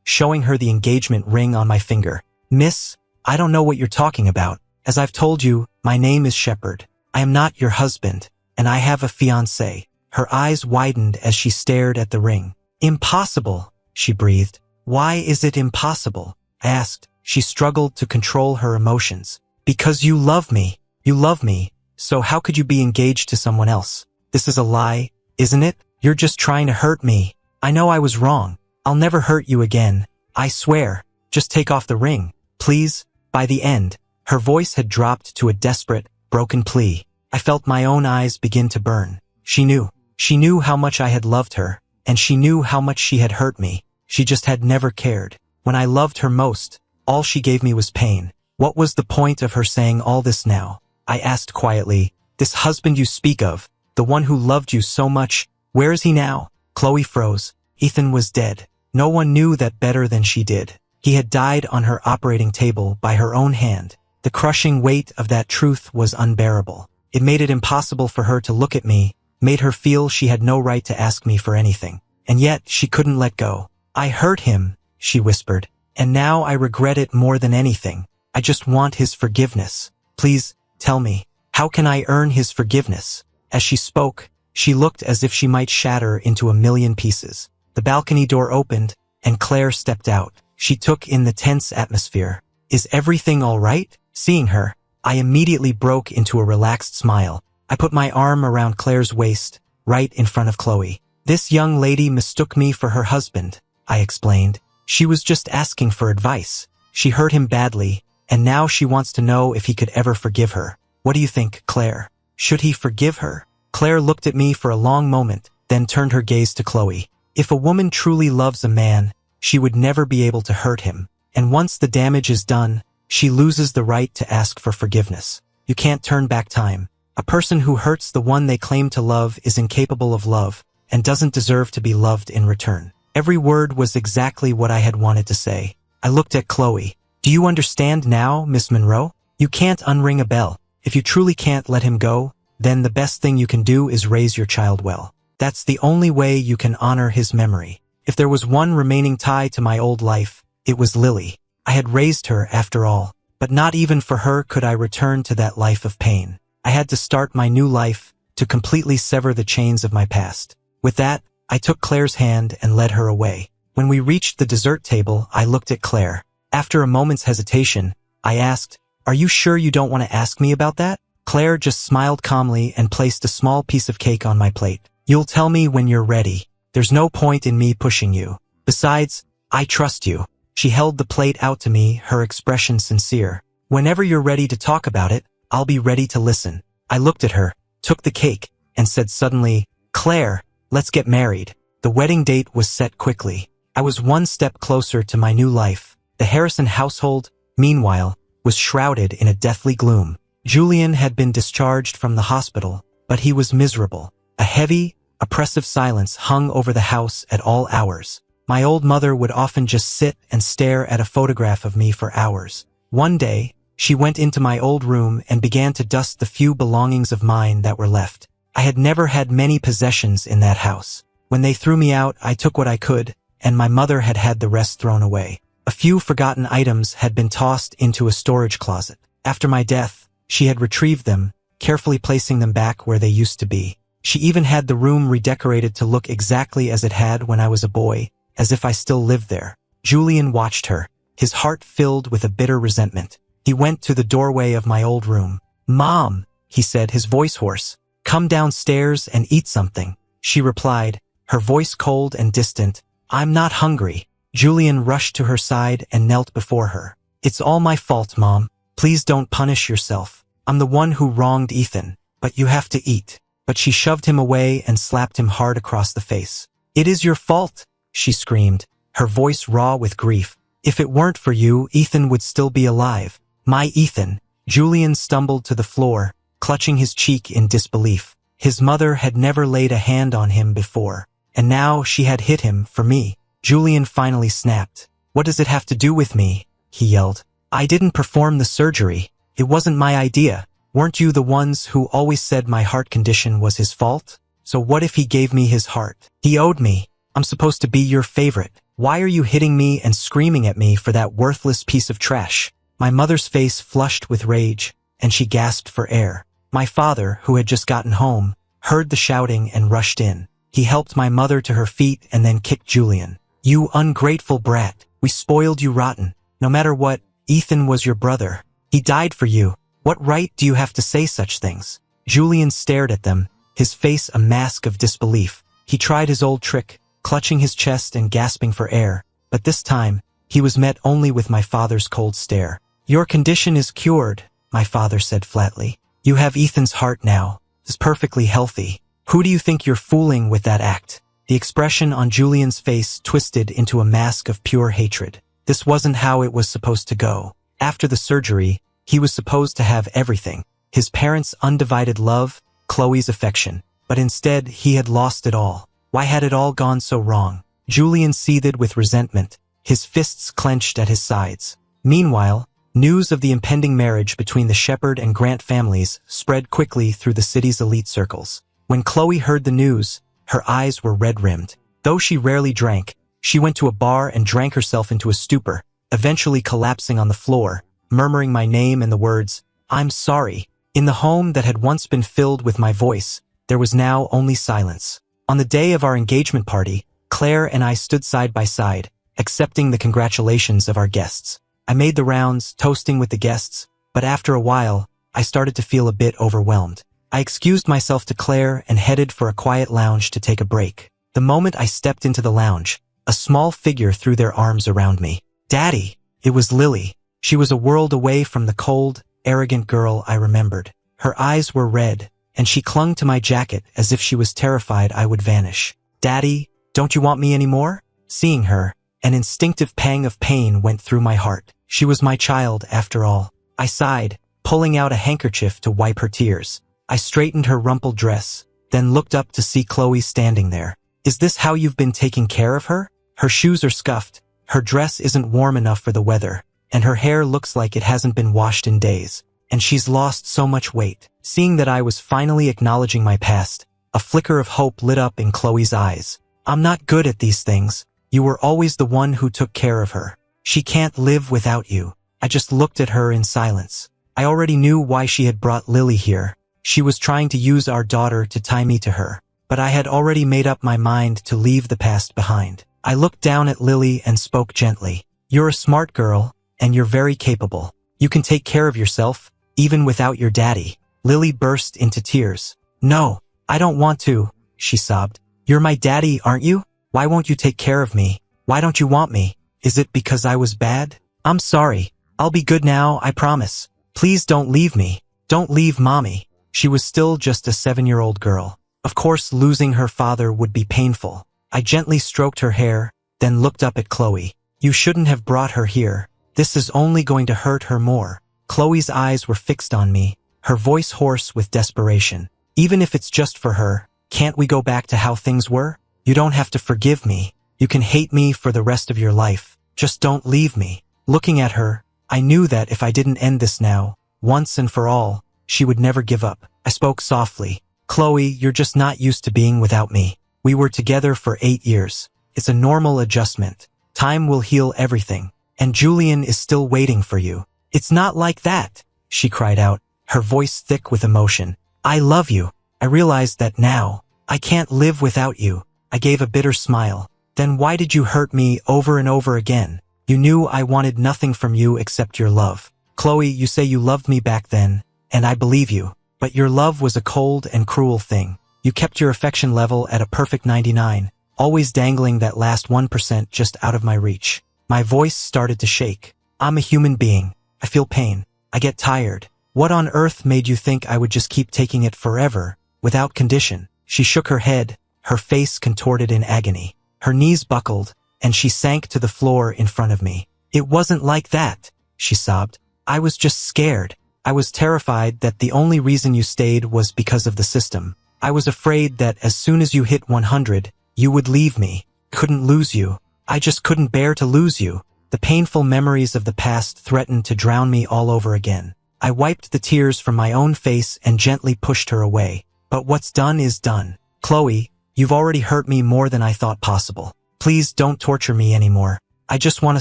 showing her the engagement ring on my finger. Miss, I don't know what you're talking about. As I've told you, my name is Shepard. I am not your husband, and I have a fiancé. Her eyes widened as she stared at the ring. Impossible, she breathed. Why is it impossible? I asked. She struggled to control her emotions. Because you love me. You love me, so how could you be engaged to someone else? This is a lie, isn't it? You're just trying to hurt me. I know I was wrong. I'll never hurt you again. I swear. Just take off the ring, please. By the end, her voice had dropped to a desperate, broken plea. I felt my own eyes begin to burn. She knew. She knew how much I had loved her, and she knew how much she had hurt me. She just had never cared. When I loved her most, all she gave me was pain. What was the point of her saying all this now? I asked quietly. This husband you speak of, the one who loved you so much, where is he now? Chloe froze. Ethan was dead. No one knew that better than she did. He had died on her operating table by her own hand. The crushing weight of that truth was unbearable. It made it impossible for her to look at me, made her feel she had no right to ask me for anything. And yet, she couldn't let go. I hurt him, she whispered, and now I regret it more than anything. I just want his forgiveness. Please, tell me, how can I earn his forgiveness? As she spoke, she looked as if she might shatter into a million pieces. The balcony door opened, and Claire stepped out. She took in the tense atmosphere. Is everything all right? Seeing her, I immediately broke into a relaxed smile. I put my arm around Claire's waist, right in front of Chloe. This young lady mistook me for her husband, I explained. She was just asking for advice. She hurt him badly, and now she wants to know if he could ever forgive her. What do you think, Claire? Should he forgive her? Claire looked at me for a long moment, then turned her gaze to Chloe. If a woman truly loves a man, she would never be able to hurt him. And once the damage is done, she loses the right to ask for forgiveness. You can't turn back time. A person who hurts the one they claim to love is incapable of love, and doesn't deserve to be loved in return. Every word was exactly what I had wanted to say. I looked at Chloe. Do you understand now, Miss Monroe? You can't unring a bell. If you truly can't let him go, then the best thing you can do is raise your child well. That's the only way you can honor his memory. If there was one remaining tie to my old life, it was Lily. I had raised her after all, but not even for her could I return to that life of pain. I had to start my new life, to completely sever the chains of my past. With that, I took Claire's hand and led her away. When we reached the dessert table, I looked at Claire. After a moment's hesitation, I asked, "Are you sure you don't want to ask me about that?" Claire just smiled calmly and placed a small piece of cake on my plate. "You'll tell me when you're ready. There's no point in me pushing you. Besides, I trust you." She held the plate out to me, her expression sincere. "Whenever you're ready to talk about it, I'll be ready to listen." I looked at her, took the cake, and said suddenly, "Claire, let's get married." The wedding date was set quickly. I was one step closer to my new life. The Harrison household, meanwhile, was shrouded in a deathly gloom. Julian had been discharged from the hospital, but he was miserable. A heavy, oppressive silence hung over the house at all hours. My old mother would often just sit and stare at a photograph of me for hours. One day, she went into my old room and began to dust the few belongings of mine that were left. I had never had many possessions in that house. When they threw me out, I took what I could, and my mother had had the rest thrown away. A few forgotten items had been tossed into a storage closet. After my death, she had retrieved them, carefully placing them back where they used to be. She even had the room redecorated to look exactly as it had when I was a boy, as if I still lived there. Julian watched her, his heart filled with a bitter resentment. He went to the doorway of my old room. "Mom," he said, his voice hoarse, come downstairs and eat something, she replied, her voice cold and distant. I'm not hungry. Julian rushed to her side and knelt before her. It's all my fault, Mom. Please don't punish yourself. I'm the one who wronged Ethan, but you have to eat. But she shoved him away and slapped him hard across the face. It is your fault, she screamed, her voice raw with grief. If it weren't for you, Ethan would still be alive. My Ethan. Julian stumbled to the floor, clutching his cheek in disbelief. His mother had never laid a hand on him before, and now she had hit him for me. Julian finally snapped. What does it have to do with me? He yelled. I didn't perform the surgery. It wasn't my idea. Weren't you the ones who always said my heart condition was his fault? So what if he gave me his heart? He owed me. I'm supposed to be your favorite. Why are you hitting me and screaming at me for that worthless piece of trash? My mother's face flushed with rage, and she gasped for air. My father, who had just gotten home, heard the shouting and rushed in. He helped my mother to her feet and then kicked Julian. You ungrateful brat. We spoiled you rotten. No matter what, Ethan was your brother. He died for you. What right do you have to say such things? Julian stared at them, his face a mask of disbelief. He tried his old trick, clutching his chest and gasping for air, but this time, he was met only with my father's cold stare. Your condition is cured, my father said flatly. You have Ethan's heart now. He's perfectly healthy. Who do you think you're fooling with that act? The expression on Julian's face twisted into a mask of pure hatred. This wasn't how it was supposed to go. After the surgery, he was supposed to have everything. His parents' undivided love, Chloe's affection. But instead, he had lost it all. Why had it all gone so wrong? Julian seethed with resentment, his fists clenched at his sides. Meanwhile, news of the impending marriage between the Shepherd and Grant families spread quickly through the city's elite circles. When Chloe heard the news, her eyes were red-rimmed. Though she rarely drank, she went to a bar and drank herself into a stupor, eventually collapsing on the floor, murmuring my name and the words, I'm sorry. In the home that had once been filled with my voice, there was now only silence. On the day of our engagement party, Claire and I stood side by side, accepting the congratulations of our guests. I made the rounds, toasting with the guests, but after a while, I started to feel a bit overwhelmed. I excused myself to Claire and headed for a quiet lounge to take a break. The moment I stepped into the lounge, a small figure threw their arms around me. Daddy! It was Lily. She was a world away from the cold, arrogant girl I remembered. Her eyes were red, and she clung to my jacket as if she was terrified I would vanish. Daddy, don't you want me anymore? Seeing her, an instinctive pang of pain went through my heart. She was my child, after all. I sighed, pulling out a handkerchief to wipe her tears. I straightened her rumpled dress, then looked up to see Chloe standing there. Is this how you've been taking care of her? Her shoes are scuffed, her dress isn't warm enough for the weather, and her hair looks like it hasn't been washed in days. And she's lost so much weight. Seeing that I was finally acknowledging my past, a flicker of hope lit up in Chloe's eyes. I'm not good at these things. You were always the one who took care of her. She can't live without you. I just looked at her in silence. I already knew why she had brought Lily here. She was trying to use our daughter to tie me to her. But I had already made up my mind to leave the past behind. I looked down at Lily and spoke gently. You're a smart girl, and you're very capable. You can take care of yourself, even without your daddy. Lily burst into tears. No, I don't want to, she sobbed. You're my daddy, aren't you? Why won't you take care of me? Why don't you want me? Is it because I was bad? I'm sorry. I'll be good now, I promise. Please don't leave me. Don't leave Mommy. She was still just a 7-year-old girl. Of course, losing her father would be painful. I gently stroked her hair, then looked up at Chloe. You shouldn't have brought her here. This is only going to hurt her more. Chloe's eyes were fixed on me, her voice hoarse with desperation. Even if it's just for her, can't we go back to how things were? You don't have to forgive me. You can hate me for the rest of your life. Just don't leave me. Looking at her, I knew that if I didn't end this now, once and for all, she would never give up. I spoke softly. Chloe, you're just not used to being without me. We were together for 8 years. It's a normal adjustment. Time will heal everything. And Julian is still waiting for you. It's not like that, she cried out, her voice thick with emotion. I love you. I realized that now. I can't live without you. I gave a bitter smile. Then why did you hurt me over and over again? You knew I wanted nothing from you except your love. Chloe, you say you loved me back then, and I believe you. But your love was a cold and cruel thing. You kept your affection level at a perfect 99, always dangling that last 1% just out of my reach. My voice started to shake. I'm a human being. I feel pain. I get tired. What on earth made you think I would just keep taking it forever, without condition? She shook her head, her face contorted in agony. Her knees buckled, and she sank to the floor in front of me. It wasn't like that, she sobbed. I was just scared. I was terrified that the only reason you stayed was because of the system. I was afraid that as soon as you hit 100, you would leave me. Couldn't lose you. I just couldn't bear to lose you. The painful memories of the past threatened to drown me all over again. I wiped the tears from my own face and gently pushed her away. But what's done is done. Chloe, you've already hurt me more than I thought possible. Please don't torture me anymore. I just want to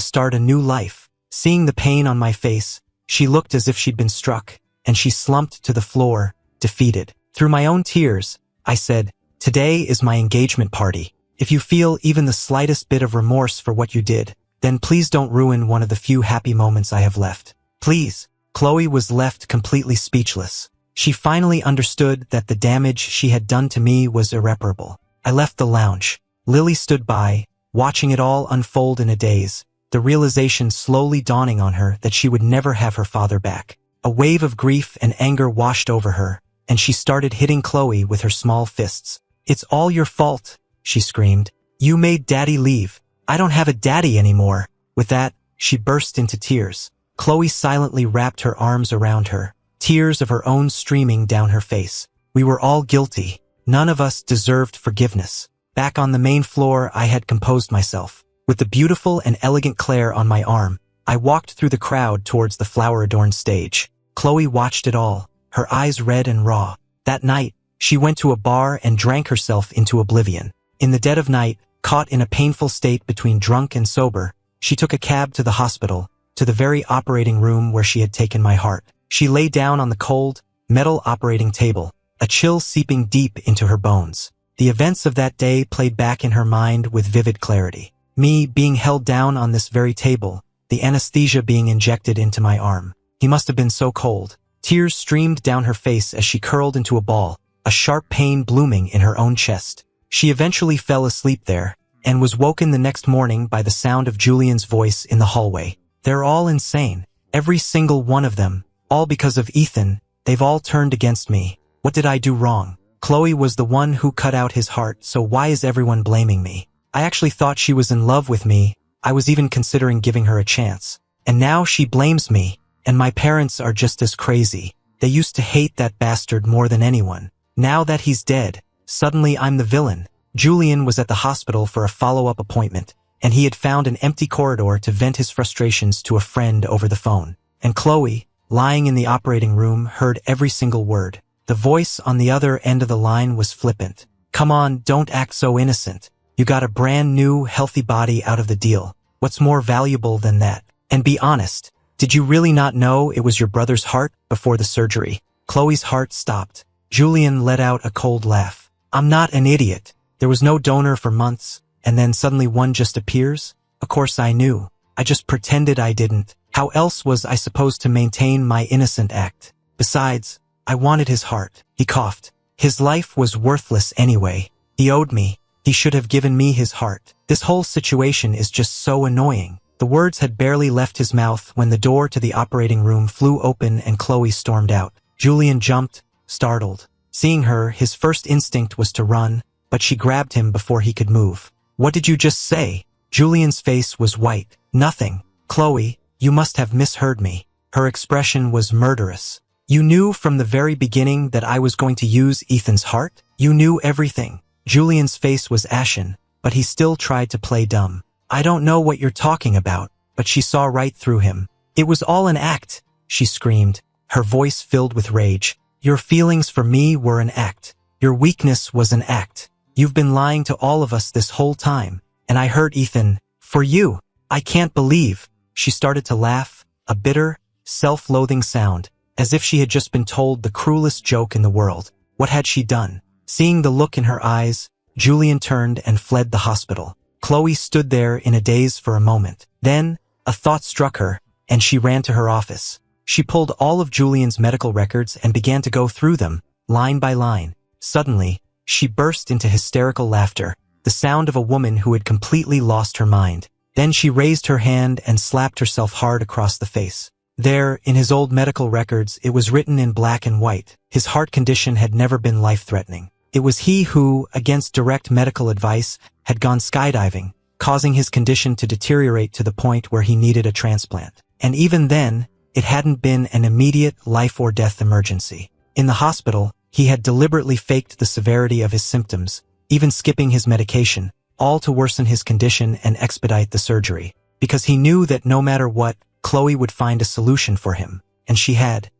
start a new life. Seeing the pain on my face, she looked as if she'd been struck, and she slumped to the floor, defeated. Through my own tears, I said, "Today is my engagement party. If you feel even the slightest bit of remorse for what you did, then please don't ruin one of the few happy moments I have left. Please." Chloe was left completely speechless. She finally understood that the damage she had done to me was irreparable. I left the lounge. Lily stood by, watching it all unfold in a daze, the realization slowly dawning on her that she would never have her father back. A wave of grief and anger washed over her, and she started hitting Chloe with her small fists. "It's all your fault," she screamed. "You made Daddy leave. I don't have a daddy anymore." With that, she burst into tears. Chloe silently wrapped her arms around her, tears of her own streaming down her face. We were all guilty. None of us deserved forgiveness. Back on the main floor, I had composed myself. With the beautiful and elegant Claire on my arm, I walked through the crowd towards the flower-adorned stage. Chloe watched it all, her eyes red and raw. That night, she went to a bar and drank herself into oblivion. In the dead of night, caught in a painful state between drunk and sober, she took a cab to the hospital, to the very operating room where she had taken my heart. She lay down on the cold, metal operating table, a chill seeping deep into her bones. The events of that day played back in her mind with vivid clarity. Me being held down on this very table, the anesthesia being injected into my arm. He must have been so cold. Tears streamed down her face as she curled into a ball, a sharp pain blooming in her own chest. She eventually fell asleep there, and was woken the next morning by the sound of Julian's voice in the hallway. "They're all insane. Every single one of them. All because of Ethan. They've all turned against me. What did I do wrong? Chloe was the one who cut out his heart, so why is everyone blaming me? I actually thought she was in love with me. I was even considering giving her a chance. And now she blames me. And my parents are just as crazy. They used to hate that bastard more than anyone. Now that he's dead, suddenly I'm the villain." Julian was at the hospital for a follow-up appointment, and he had found an empty corridor to vent his frustrations to a friend over the phone. And Chloe, lying in the operating room, heard every single word. The voice on the other end of the line was flippant. "Come on, don't act so innocent. You got a brand new, healthy body out of the deal. What's more valuable than that? And be honest, did you really not know it was your brother's heart before the surgery?" Chloe's heart stopped. Julian let out a cold laugh. "I'm not an idiot. There was no donor for months, and then suddenly one just appears? Of course I knew. I just pretended I didn't. How else was I supposed to maintain my innocent act? Besides, I wanted his heart." He coughed. "His life was worthless anyway. He owed me. He should have given me his heart. This whole situation is just so annoying." The words had barely left his mouth when the door to the operating room flew open and Chloe stormed out. Julian jumped, startled. Seeing her, his first instinct was to run, but she grabbed him before he could move. "What did you just say?" Julian's face was white. "Nothing. Chloe, you must have misheard me." Her expression was murderous. "You knew from the very beginning that I was going to use Ethan's heart? You knew everything." Julian's face was ashen, but he still tried to play dumb. "I don't know what you're talking about," but she saw right through him. "It was all an act," she screamed, her voice filled with rage. "Your feelings for me were an act. Your weakness was an act. You've been lying to all of us this whole time, and I hurt Ethan. For you. I can't believe." She started to laugh, a bitter, self-loathing sound, as if she had just been told the cruelest joke in the world. What had she done? Seeing the look in her eyes, Julian turned and fled the hospital. Chloe stood there in a daze for a moment. Then, a thought struck her, and she ran to her office. She pulled all of Julian's medical records and began to go through them, line by line. Suddenly, she burst into hysterical laughter, the sound of a woman who had completely lost her mind. Then she raised her hand and slapped herself hard across the face. There, in his old medical records, it was written in black and white. His heart condition had never been life-threatening. It was he who, against direct medical advice, had gone skydiving, causing his condition to deteriorate to the point where he needed a transplant. And even then, it hadn't been an immediate life-or-death emergency. In the hospital, he had deliberately faked the severity of his symptoms, even skipping his medication, all to worsen his condition and expedite the surgery. Because he knew that no matter what, Chloe would find a solution for him. And she had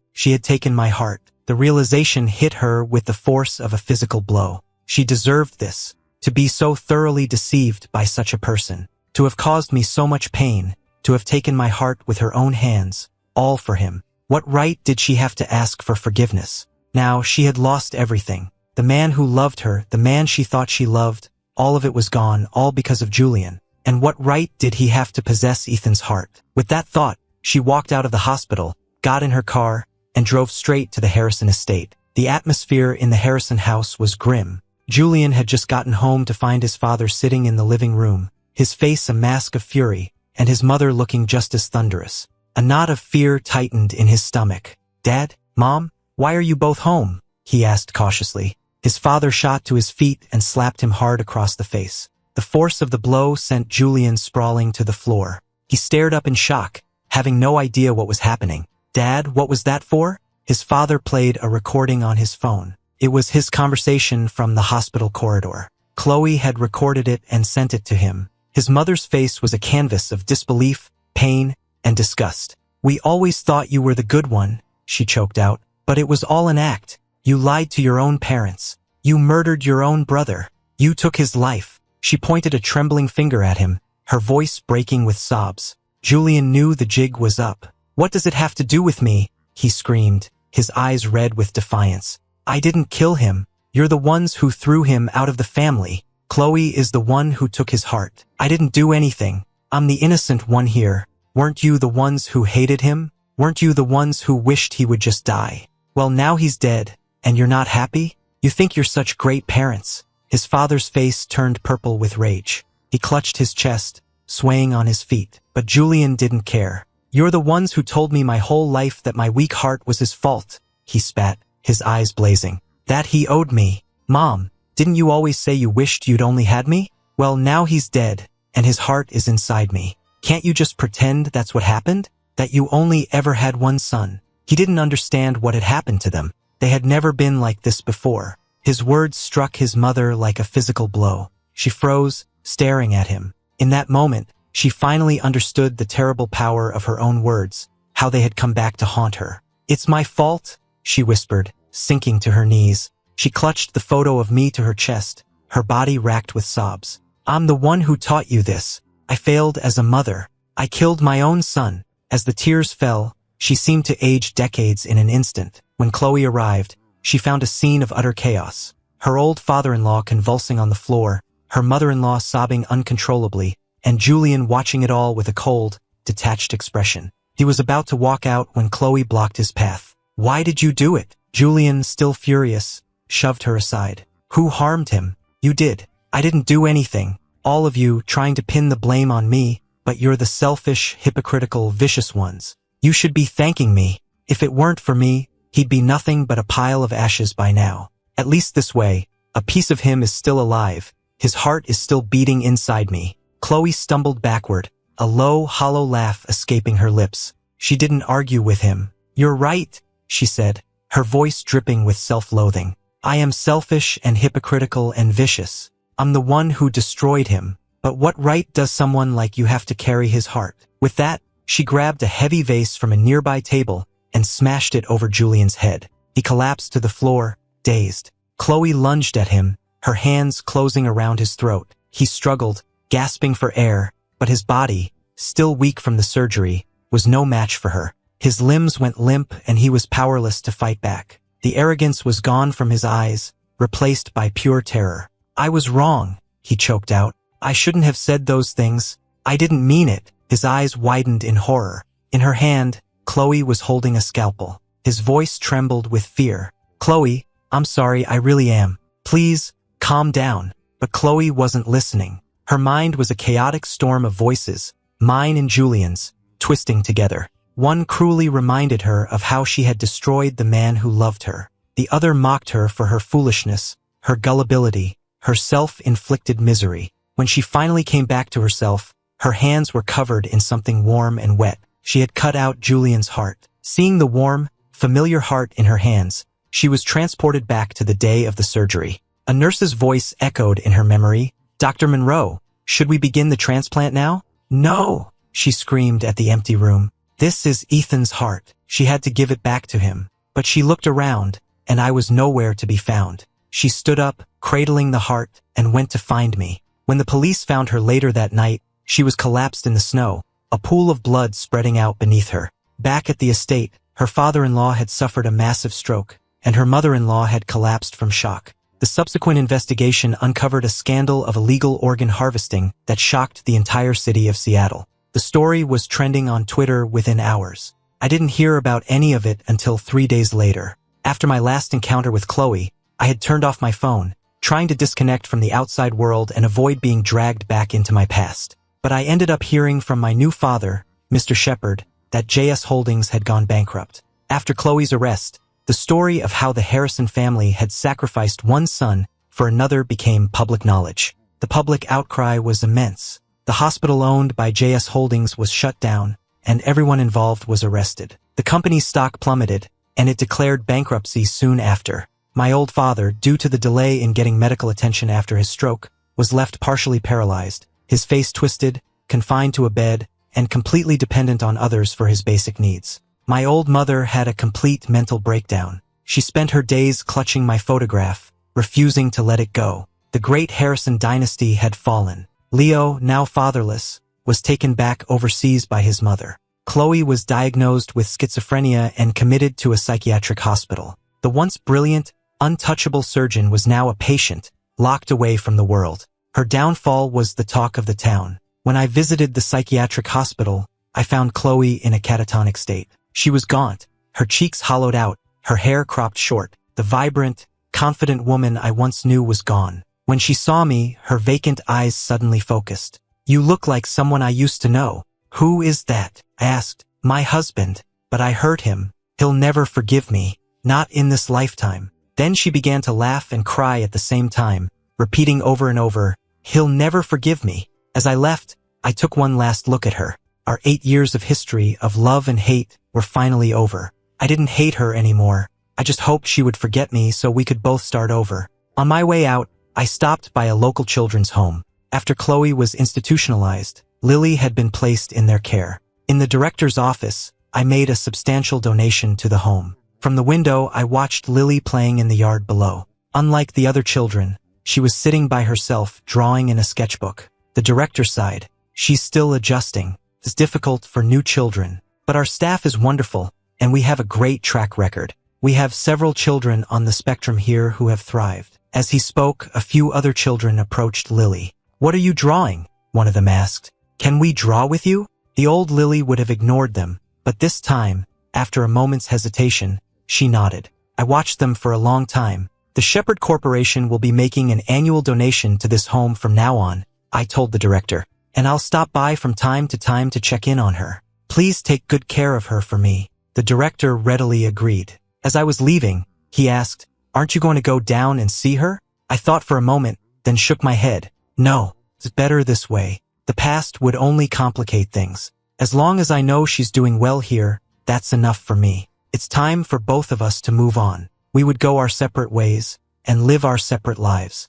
taken my heart. The realization hit her with the force of a physical blow. She deserved this, to be so thoroughly deceived by such a person, to have caused me so much pain, to have taken my heart with her own hands, all for him. What right did she have to ask for forgiveness? Now she had lost everything. The man who loved her, the man she thought she loved, all of it was gone, all because of Julian. And what right did he have to possess Ethan's heart? With that thought, she walked out of the hospital, got in her car, and drove straight to the Harrison estate. The atmosphere in the Harrison house was grim. Julian had just gotten home to find his father sitting in the living room, his face a mask of fury, and his mother looking just as thunderous. A knot of fear tightened in his stomach. "Dad? Mom? Why are you both home?" he asked cautiously. His father shot to his feet and slapped him hard across the face. The force of the blow sent Julian sprawling to the floor. He stared up in shock, having no idea what was happening. "Dad, what was that for?" His father played a recording on his phone. It was his conversation from the hospital corridor. Chloe had recorded it and sent it to him. His mother's face was a canvas of disbelief, pain, and disgust. "We always thought you were the good one," she choked out. "But it was all an act. You lied to your own parents. You murdered your own brother. You took his life." She pointed a trembling finger at him, her voice breaking with sobs. Julian knew the jig was up. "What does it have to do with me?" he screamed, his eyes red with defiance. "I didn't kill him. You're the ones who threw him out of the family. Chloe is the one who took his heart. I didn't do anything. I'm the innocent one here. Weren't you the ones who hated him? Weren't you the ones who wished he would just die? Well, now he's dead, and you're not happy? You think you're such great parents." His father's face turned purple with rage. He clutched his chest, swaying on his feet. But Julian didn't care. "You're the ones who told me my whole life that my weak heart was his fault," he spat, his eyes blazing. "That he owed me. Mom, didn't you always say you wished you'd only had me? Well, now he's dead, and his heart is inside me. Can't you just pretend that's what happened? That you only ever had one son?" He didn't understand what had happened to them. They had never been like this before. His words struck his mother like a physical blow. She froze, staring at him. In that moment, she finally understood the terrible power of her own words, how they had come back to haunt her. "It's my fault," she whispered, sinking to her knees. She clutched the photo of me to her chest, her body racked with sobs. "I'm the one who taught you this. I failed as a mother. I killed my own son." As the tears fell, she seemed to age decades in an instant. When Chloe arrived, she found a scene of utter chaos. Her old father-in-law convulsing on the floor, her mother-in-law sobbing uncontrollably, and Julian watching it all with a cold, detached expression. He was about to walk out when Chloe blocked his path. "Why did you do it?" Julian, still furious, shoved her aside. "Who harmed him? You did. I didn't do anything. All of you trying to pin the blame on me, but you're the selfish, hypocritical, vicious ones. You should be thanking me. If it weren't for me, he'd be nothing but a pile of ashes by now. At least this way, a piece of him is still alive. His heart is still beating inside me." Chloe stumbled backward, a low, hollow laugh escaping her lips. She didn't argue with him. "You're right," she said, her voice dripping with self-loathing. "I am selfish and hypocritical and vicious. I'm the one who destroyed him. But what right does someone like you have to carry his heart?" With that, she grabbed a heavy vase from a nearby table and smashed it over Julian's head. He collapsed to the floor, dazed. Chloe lunged at him, her hands closing around his throat. He struggled, gasping for air, but his body, still weak from the surgery, was no match for her. His limbs went limp and he was powerless to fight back. The arrogance was gone from his eyes, replaced by pure terror. "I was wrong," he choked out. "I shouldn't have said those things. I didn't mean it." His eyes widened in horror. In her hand, Chloe was holding a scalpel. His voice trembled with fear. "Chloe, I'm sorry, I really am. Please, calm down." But Chloe wasn't listening. Her mind was a chaotic storm of voices, mine and Julian's, twisting together. One cruelly reminded her of how she had destroyed the man who loved her. The other mocked her for her foolishness, her gullibility, her self-inflicted misery. When she finally came back to herself, her hands were covered in something warm and wet. She had cut out Julian's heart. Seeing the warm, familiar heart in her hands, she was transported back to the day of the surgery. A nurse's voice echoed in her memory. "Dr. Monroe, should we begin the transplant now?" "No," she screamed at the empty room. "This is Ethan's heart." She had to give it back to him. But she looked around, and I was nowhere to be found. She stood up, cradling the heart, and went to find me. When the police found her later that night, she was collapsed in the snow, a pool of blood spreading out beneath her. Back at the estate, her father-in-law had suffered a massive stroke, and her mother-in-law had collapsed from shock. The subsequent investigation uncovered a scandal of illegal organ harvesting that shocked the entire city of Seattle. The story was trending on Twitter within hours. I didn't hear about any of it until 3 days later. After my last encounter with Chloe, I had turned off my phone, trying to disconnect from the outside world and avoid being dragged back into my past. But I ended up hearing from my new father, Mr. Shepard, that JS Holdings had gone bankrupt. After Chloe's arrest, the story of how the Harrison family had sacrificed one son for another became public knowledge. The public outcry was immense. The hospital owned by JS Holdings was shut down, and everyone involved was arrested. The company's stock plummeted, and it declared bankruptcy soon after. My old father, due to the delay in getting medical attention after his stroke, was left partially paralyzed, his face twisted, confined to a bed, and completely dependent on others for his basic needs. My old mother had a complete mental breakdown. She spent her days clutching my photograph, refusing to let it go. The great Harrison dynasty had fallen. Leo, now fatherless, was taken back overseas by his mother. Chloe was diagnosed with schizophrenia and committed to a psychiatric hospital. The once brilliant, untouchable surgeon was now a patient, locked away from the world. Her downfall was the talk of the town. When I visited the psychiatric hospital, I found Chloe in a catatonic state. She was gaunt, her cheeks hollowed out, her hair cropped short. The vibrant, confident woman I once knew was gone. When she saw me, her vacant eyes suddenly focused. "You look like someone I used to know." "Who is that?" I asked. "My husband." But I hurt him. "He'll never forgive me. Not in this lifetime." Then she began to laugh and cry at the same time, repeating over and over, "He'll never forgive me." As I left, I took one last look at her. Our 8 years of history of love and hate were finally over. I didn't hate her anymore. I just hoped she would forget me so we could both start over. On my way out, I stopped by a local children's home. After Chloe was institutionalized, Lily had been placed in their care. In the director's office, I made a substantial donation to the home. From the window, I watched Lily playing in the yard below. Unlike the other children, she was sitting by herself, drawing in a sketchbook. The director sighed. "She's still adjusting. It's difficult for new children. But our staff is wonderful, and we have a great track record. We have several children on the spectrum here who have thrived." As he spoke, a few other children approached Lily. "What are you drawing?" one of them asked. "Can we draw with you?" The old Lily would have ignored them, but this time, after a moment's hesitation, she nodded. I watched them for a long time. "The Shepherd Corporation will be making an annual donation to this home from now on," I told the director, "and I'll stop by from time to check in on her. Please take good care of her for me." The director readily agreed. As I was leaving, he asked, "Aren't you going to go down and see her?" I thought for a moment, then shook my head. "No, it's better this way. The past would only complicate things. As long as I know she's doing well here, that's enough for me. It's time for both of us to move on. We would go our separate ways and live our separate lives."